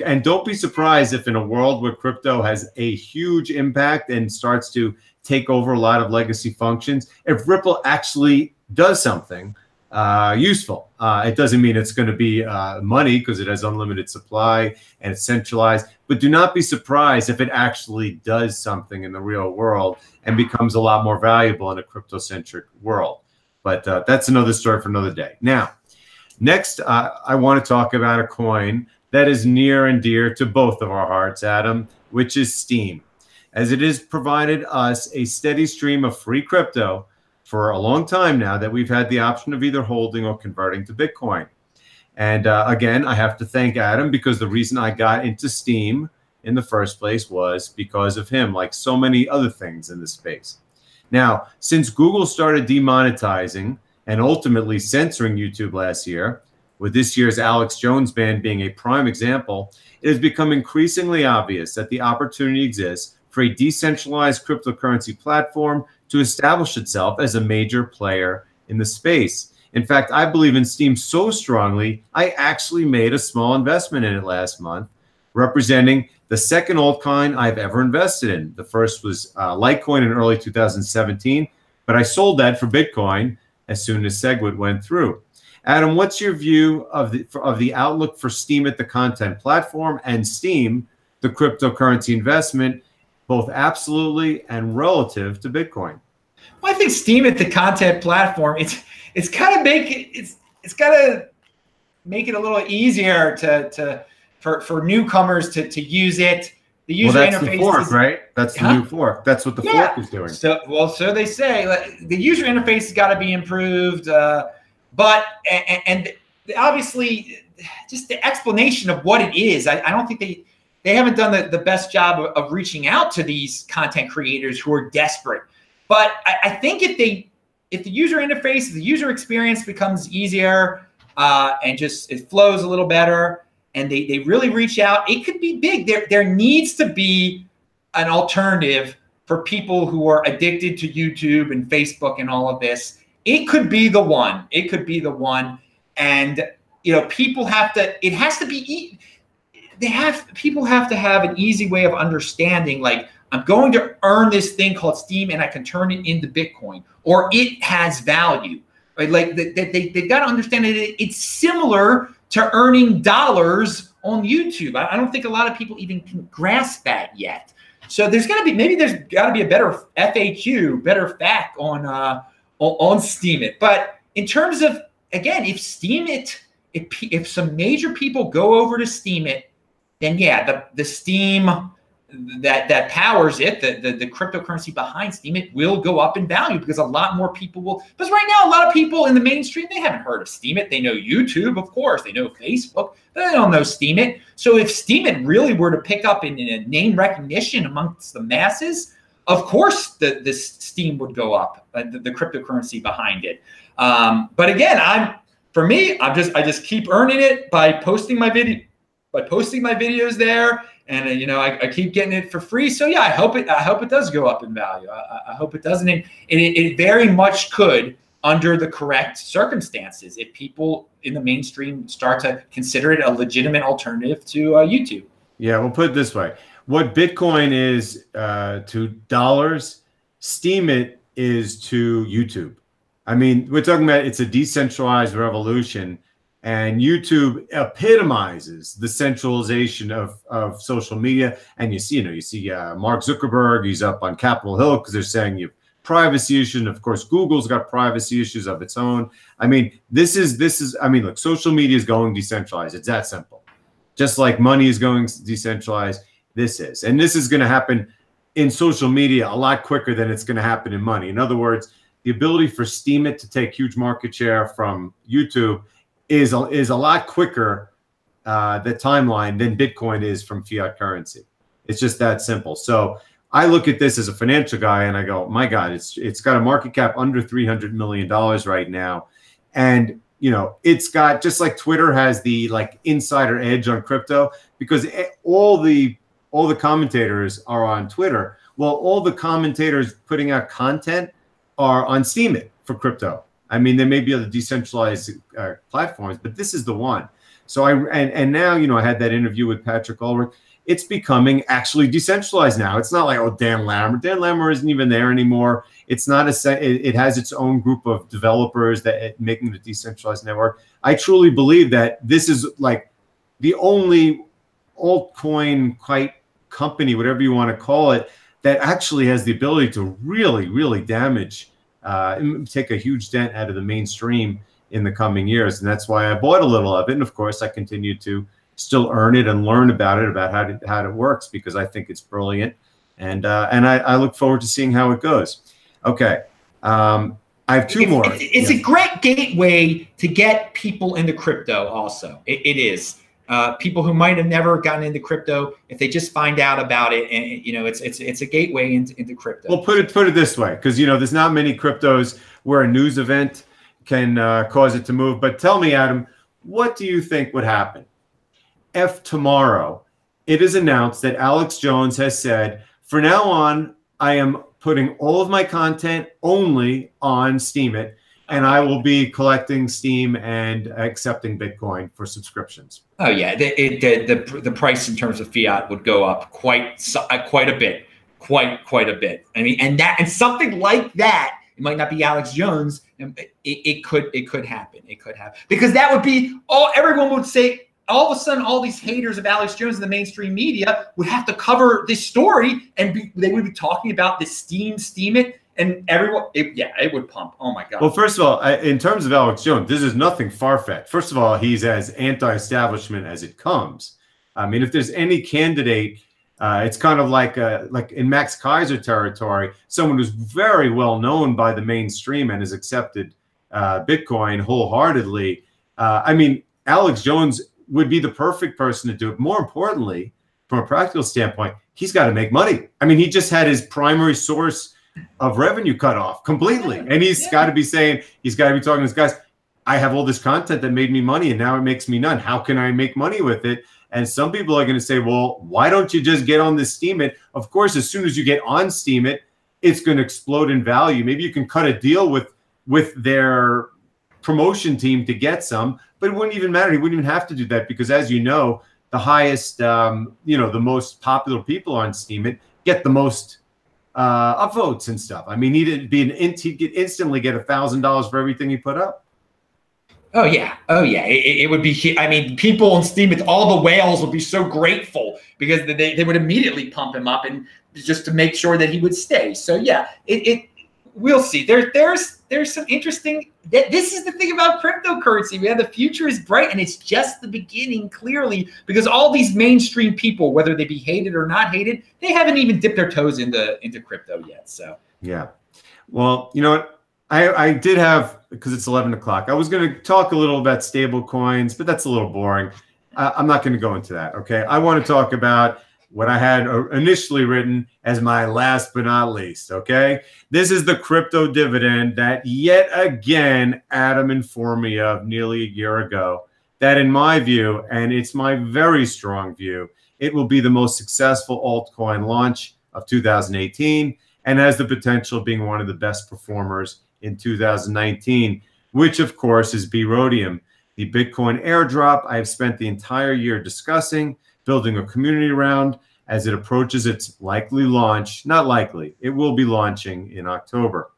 And don't be surprised if in a world where crypto has a huge impact and starts to take over a lot of legacy functions, if Ripple actually does something useful. It doesn't mean it's going to be money, because it has unlimited supply and it's centralized. But do not be surprised if it actually does something in the real world and becomes a lot more valuable in a crypto-centric world. But that's another story for another day. Now, next, I want to talk about a coin that is near and dear to both of our hearts, Adam, which is Steem, as it has provided us a steady stream of free crypto for a long time now that we've had the option of either holding or converting to Bitcoin. And again, I have to thank Adam, because the reason I got into Steem in the first place was because of him, like so many other things in this space. Now, since Google started demonetizing and ultimately censoring YouTube last year, with this year's Alex Jones ban being a prime example, it has become increasingly obvious that the opportunity exists for a decentralized cryptocurrency platform to establish itself as a major player in the space. In fact, I believe in Steem so strongly, I actually made a small investment in it last month, representing the second altcoin I've ever invested in. The first was Litecoin in early 2017, but I sold that for Bitcoin as soon as SegWit went through. Adam, what's your view of the outlook for Steem at the content platform and Steem, the cryptocurrency investment, both absolutely and relative to Bitcoin? Well, I think Steem at the content platform, it's got to make it a little easier for newcomers to use it. The user interface. The fork, right? That's the new fork. That's what the fork is doing. So they say the user interface has got to be improved, but obviously just the explanation of what it is. I don't think they haven't done the best job of reaching out to these content creators who are desperate. But I think if the user interface, the user experience becomes easier and just it flows a little better, and they really reach out, it could be big. There needs to be an alternative for people who are addicted to YouTube and Facebook and all of this. It could be the one. It could be the one. And people have to. It has to be. People have to have an easy way of understanding. Like, I'm going to earn this thing called Steem, and I can turn it into Bitcoin, or it has value. Right? Like they've got to understand that it's similar to earning dollars on YouTube. I don't think a lot of people even can grasp that yet. So there's got to be, maybe there's got to be a better FAQ, better fact on Steem it. But in terms of, again, if Steem it, if some major people go over to Steem it, then yeah, the Steem that powers it, the cryptocurrency behind Steem it will go up in value, because a lot more people will. Because right now, a lot of people in the mainstream, they haven't heard of Steem it. They know YouTube, of course. They know Facebook, but they don't know Steem it. So if Steem it really were to pick up in name recognition amongst the masses, of course the Steem would go up, the cryptocurrency behind it. But again, I just keep earning it by posting my videos there. And I keep getting it for free. So yeah, I hope it does go up in value. I hope it doesn't. And it very much could, under the correct circumstances, if people in the mainstream start to consider it a legitimate alternative to YouTube. Yeah, we'll put it this way: what Bitcoin is to dollars, Steem it is to YouTube. I mean, we're talking about, it's a decentralized revolution. And YouTube epitomizes the centralization of social media. And you see Mark Zuckerberg, he's up on Capitol Hill because they're saying you have privacy issues. And of course, Google's got privacy issues of its own. I mean, look, social media is going decentralized. It's that simple. Just like money is going decentralized, this is. And this is going to happen in social media a lot quicker than it's going to happen in money. In other words, the ability for Steem it to take huge market share from YouTube is a lot quicker, the timeline, than Bitcoin is from fiat currency. It's just that simple. So I look at this as a financial guy and I go, my God, it's got a market cap under $300 million right now. And it's got, just like Twitter has the insider edge on crypto, because all the commentators are on Twitter. Well, all the commentators putting out content are on Steem it for crypto. I mean, there may be other decentralized platforms, but this is the one. So and now, I had that interview with Patrick Ulrich. It's becoming actually decentralized now. It's not like, oh, Dan Lambert. Dan Lambert isn't even there anymore. It's not it has its own group of developers that making the decentralized network. I truly believe that this is like the only altcoin company, whatever you want to call it, that actually has the ability to really, really damage, take a huge dent out of the mainstream in the coming years. And that's why I bought a little of it. And of course, I continue to still earn it and learn about it, about how it works, because I think it's brilliant. And I look forward to seeing how it goes. Okay. I have two more. It's a great gateway to get people into crypto also. It is. People who might have never gotten into crypto, if they just find out about it, and it's a gateway into crypto. Well, put it this way, because there's not many cryptos where a news event can cause it to move. But tell me, Adam, what do you think would happen if tomorrow it is announced that Alex Jones has said, from now on, I am putting all of my content only on Steem it, and I will be collecting Steem and accepting Bitcoin for subscriptions? Oh yeah, the price in terms of fiat would go up quite a bit, quite a bit. I mean, and something like that, it might not be Alex Jones. It could happen. It could happen, because that would be everyone would say. All of a sudden, all these haters of Alex Jones in the mainstream media would have to cover this story, and they would be talking about this Steem it. And everyone, it would pump. Oh my God. Well, first of all, in terms of Alex Jones, this is nothing far-fetched. First of all, he's as anti-establishment as it comes. I mean, if there's any candidate, it's kind of like in Max Kaiser territory, someone who's very well known by the mainstream and has accepted Bitcoin wholeheartedly. I mean, Alex Jones would be the perfect person to do it. More importantly, from a practical standpoint, he's got to make money. I mean, he just had his primary source of revenue cut off completely. And he's got to be saying, he's got to be talking to his guys, I have all this content that made me money and now it makes me none. How can I make money with it? And some people are going to say, well, why don't you just get on this Steemit? Of course, as soon as you get on Steemit, it's going to explode in value. Maybe you can cut a deal with their promotion team to get some, but it wouldn't even matter. He wouldn't even have to do that because, as you know, the highest, the most popular people on Steemit get the most upvotes and stuff. I mean, he'd instantly get $1,000 for everything he put up. Oh yeah, oh yeah. It would be. I mean, people on Steem, all the whales would be so grateful because they would immediately pump him up and just to make sure that he would stay. So yeah, we'll see. There's some interesting. This is the thing about cryptocurrency, man. The future is bright, and it's just the beginning, clearly, because all these mainstream people, whether they be hated or not hated, they haven't even dipped their toes into crypto yet. So yeah, well, you know what? I did have, because it's 11 o'clock, I was going to talk a little about stable coins, but that's a little boring. I'm not going to go into that, okay? I want to talk about what I had initially written as my last but not least, okay? This is the crypto dividend that yet again Adam informed me of nearly a year ago, that in my view, and it's my very strong view, it will be the most successful altcoin launch of 2018 and has the potential of being one of the best performers in 2019, which of course is Berodium, the Bitcoin airdrop I have spent the entire year discussing, building a community around as it approaches its likely launch. Not likely, it will be launching in October.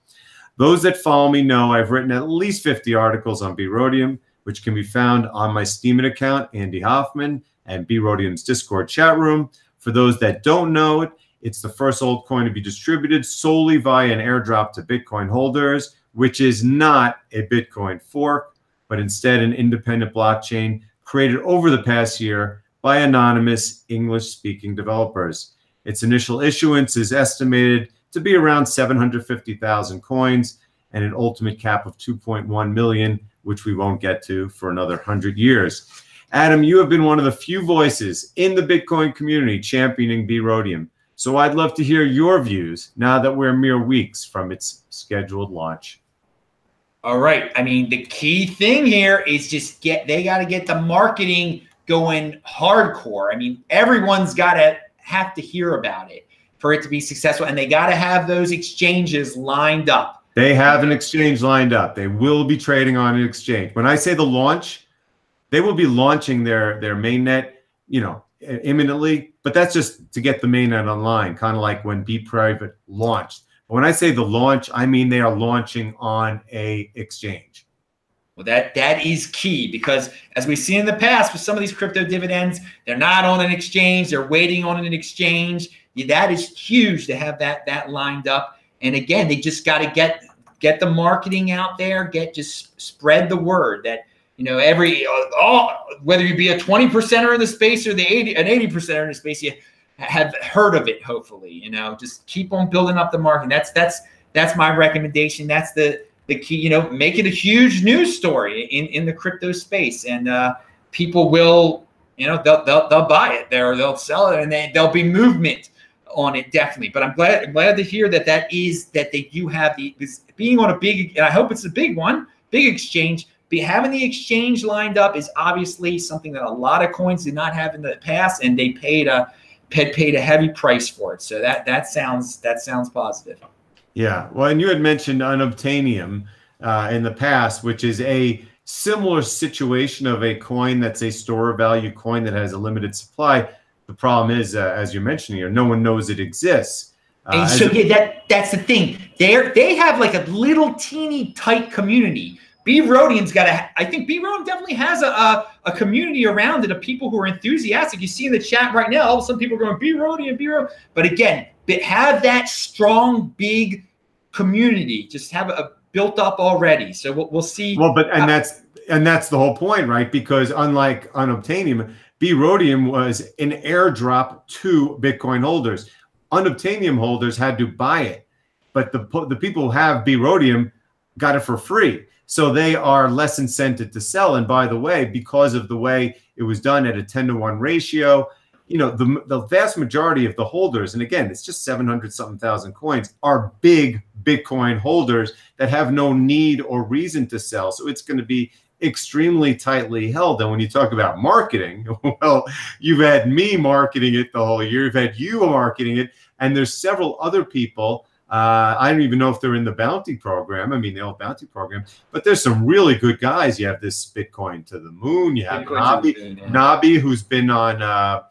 Those that follow me know I've written at least 50 articles on Berodium, which can be found on my Steemit account, Andy Hoffman, and Berodium's Discord chat room. For those that don't know it, it's the first altcoin to be distributed solely via an airdrop to Bitcoin holders, which is not a Bitcoin fork, but instead an independent blockchain created over the past year by anonymous English-speaking developers. Its initial issuance is estimated to be around 750,000 coins and an ultimate cap of 2.1 million, which we won't get to for another 100 years. Adam, you have been one of the few voices in the Bitcoin community championing Berodium. So I'd love to hear your views now that we're mere weeks from its scheduled launch. All right. I mean, the key thing here is just they got to get the marketing going hardcore. I mean, everyone's got to have to hear about it for it to be successful. And they got to have those exchanges lined up. They have an exchange lined up. They will be trading on an exchange. When I say the launch, they will be launching their mainnet, imminently, but that's just to get the mainnet online, kind of like when Be Private launched. But when I say the launch, I mean they are launching on a exchange. Well, that is key because as we've seen in the past with some of these crypto dividends, they're not on an exchange, they're waiting on an exchange. That is huge to have that lined up. And again, they just got to get the marketing out there, just spread the word that whether you be a 20%er in the space or an 80%er in the space, you have heard of it. Hopefully, just keep on building up the market. That's my recommendation. That's the key. Make it a huge news story in the crypto space, and people will, they'll buy it there, or they'll sell it, and there'll be movement on it definitely. But I'm glad to hear that they do have this being on a big, and I hope it's a big one, big exchange. Having the exchange lined up is obviously something that a lot of coins did not have in the past, and they paid a heavy price for it. So that sounds positive. Yeah, well, and you had mentioned Unobtainium in the past, which is a similar situation of a coin that's a store of value coin that has a limited supply. The problem is, as you're mentioning here, no one knows it exists. And so that's the thing. They have like a little teeny tight community. Berodium's I think Berodium definitely has a community around it of people who are enthusiastic. You see in the chat right now, all of a sudden people are going, Berodium. But again, have that strong, big community. Just have a built up already. So we'll see. Well, that's the whole point, right? Because unlike Unobtainium, Berodium was an airdrop to Bitcoin holders. Unobtainium holders had to buy it, but the people who have Berodium got it for free. So they are less incented to sell. And by the way, because of the way it was done at a 10-to-1 ratio, you know, the vast majority of the holders, and again, it's just 700 something thousand coins, are big Bitcoin holders that have no need or reason to sell. So it's going to be extremely tightly held. And when you talk about marketing, well, you've had me marketing it the whole year. You've had you marketing it, and there's several other people. I don't even know if they're in the bounty program. I mean, the old bounty program, but there's some really good guys. You have this Bitcoin to the moon. You have Nabi, who's been on, I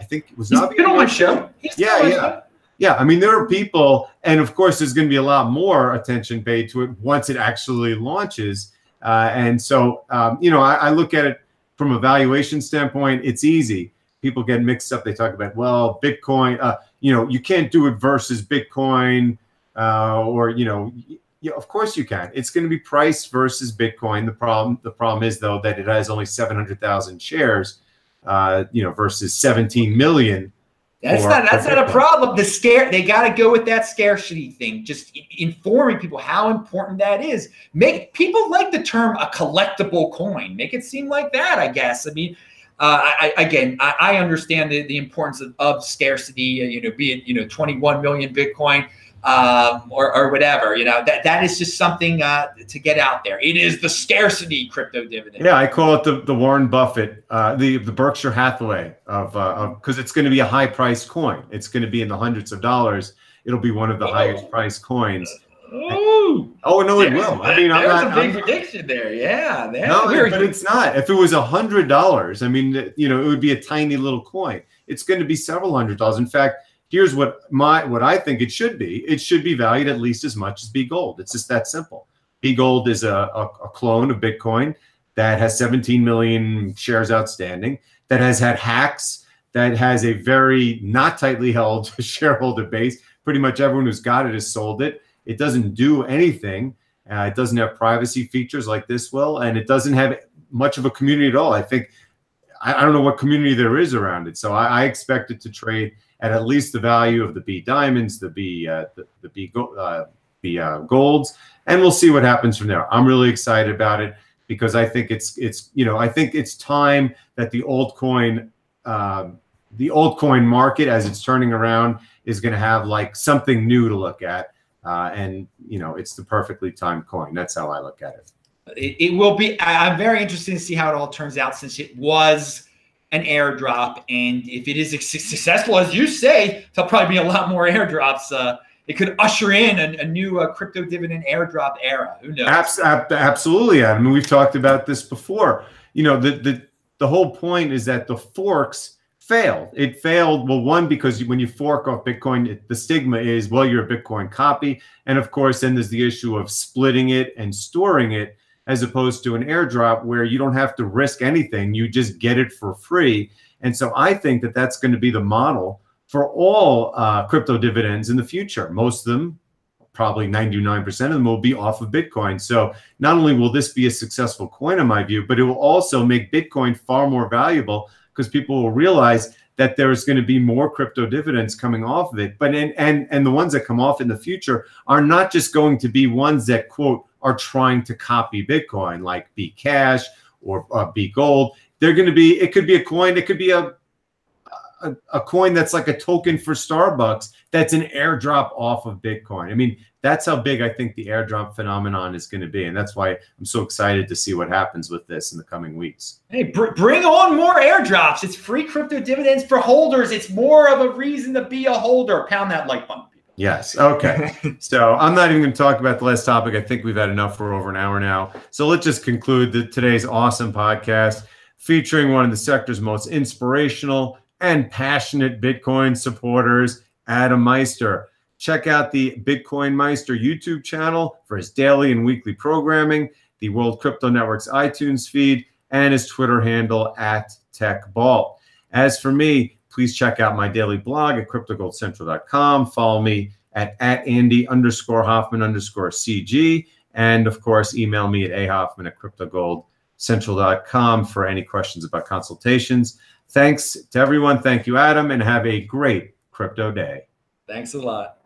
think it was Nabi. He's been on my show. Yeah. I mean, there are people, and of course, there's going to be a lot more attention paid to it once it actually launches. And so, you know, I look at it from a valuation standpoint. It's easy. People get mixed up. They talk about, well, Bitcoin, you know, you can't do it versus Bitcoin, or, you know, yeah, of course you can. It's going to be price versus Bitcoin. The problem is, though, that it has only 700,000 shares, you know, versus 17 million. That's not a problem. They got to go with that scarcity thing. Just informing people how important that is. Make people like the term a collectible coin. Make it seem like that, I guess. I mean, I understand the importance of scarcity. You know, be it, you know, 21 million Bitcoin or whatever. You know, that is just something to get out there. It is the scarcity crypto dividend. Yeah, I call it the Warren Buffett, the Berkshire Hathaway of because it's going to be a high priced coin. It's going to be in the hundreds of dollars. It'll be one of the highest priced coins. Oh no, it will. I mean, there's a big prediction there. Yeah, no, but it's not. If it was $100, I mean, you know, it would be a tiny little coin. It's going to be several $100s. In fact, here's what I think it should be. It should be valued at least as much as B Gold. It's just that simple. B Gold is a clone of Bitcoin that has 17 million shares outstanding, that has had hacks, that has a very not tightly held shareholder base. Pretty much everyone who's got it has sold it. It doesn't do anything. It doesn't have privacy features like this will, and it doesn't have much of a community at all. I think, I don't know what community there is around it. So I expect it to trade at least the value of the B diamonds, the B golds, and we'll see what happens from there. I'm really excited about it because I think it's you know, I think it's time that the altcoin market, as it's turning around, is going to have like something new to look at. And, you know, it's the perfectly timed coin. That's how I look at it. It will be. I'm very interested to see how it all turns out, since it was an airdrop. And if it is successful, as you say, there'll probably be a lot more airdrops. It could usher in a new crypto dividend airdrop era. Who knows? Absolutely, Adam. I mean, we've talked about this before. You know, the whole point is that the forks failed. It failed, well, one, because when you fork off Bitcoin, the stigma is, well, you're a Bitcoin copy. And of course, then there's the issue of splitting it and storing it, as opposed to an airdrop where you don't have to risk anything. You just get it for free. And so I think that that's going to be the model for all crypto dividends in the future. Most of them, probably 99% of them, will be off of Bitcoin. So not only will this be a successful coin in my view, but it will also make Bitcoin far more valuable, because people will realize that there's going to be more crypto dividends coming off of it. But and the ones that come off in the future are not just going to be ones that, quote, are trying to copy Bitcoin, like B Cash or B Gold. They're going to be, it could be a coin, it could be a coin that's like a token for Starbucks that's an airdrop off of Bitcoin. I mean, that's how big I think the airdrop phenomenon is going to be. And that's why I'm so excited to see what happens with this in the coming weeks. Hey, bring on more airdrops. It's free crypto dividends for holders. It's more of a reason to be a holder. Pound that like button, people. Yes. Okay. So I'm not even going to talk about the last topic. I think we've had enough for over an hour now. So let's just conclude today's awesome podcast featuring one of the sector's most inspirational and passionate Bitcoin supporters, Adam Meister. Check out the Bitcoin Meister YouTube channel for his daily and weekly programming, the World Crypto Network's iTunes feed, and his Twitter handle @TechBalt. As for me, please check out my daily blog at cryptogoldcentral.com. Follow me at Andy_Hoffman_CG. And of course, email me at ahoffman@cryptogoldcentral.com for any questions about consultations. Thanks to everyone. Thank you, Adam, and have a great crypto day. Thanks a lot.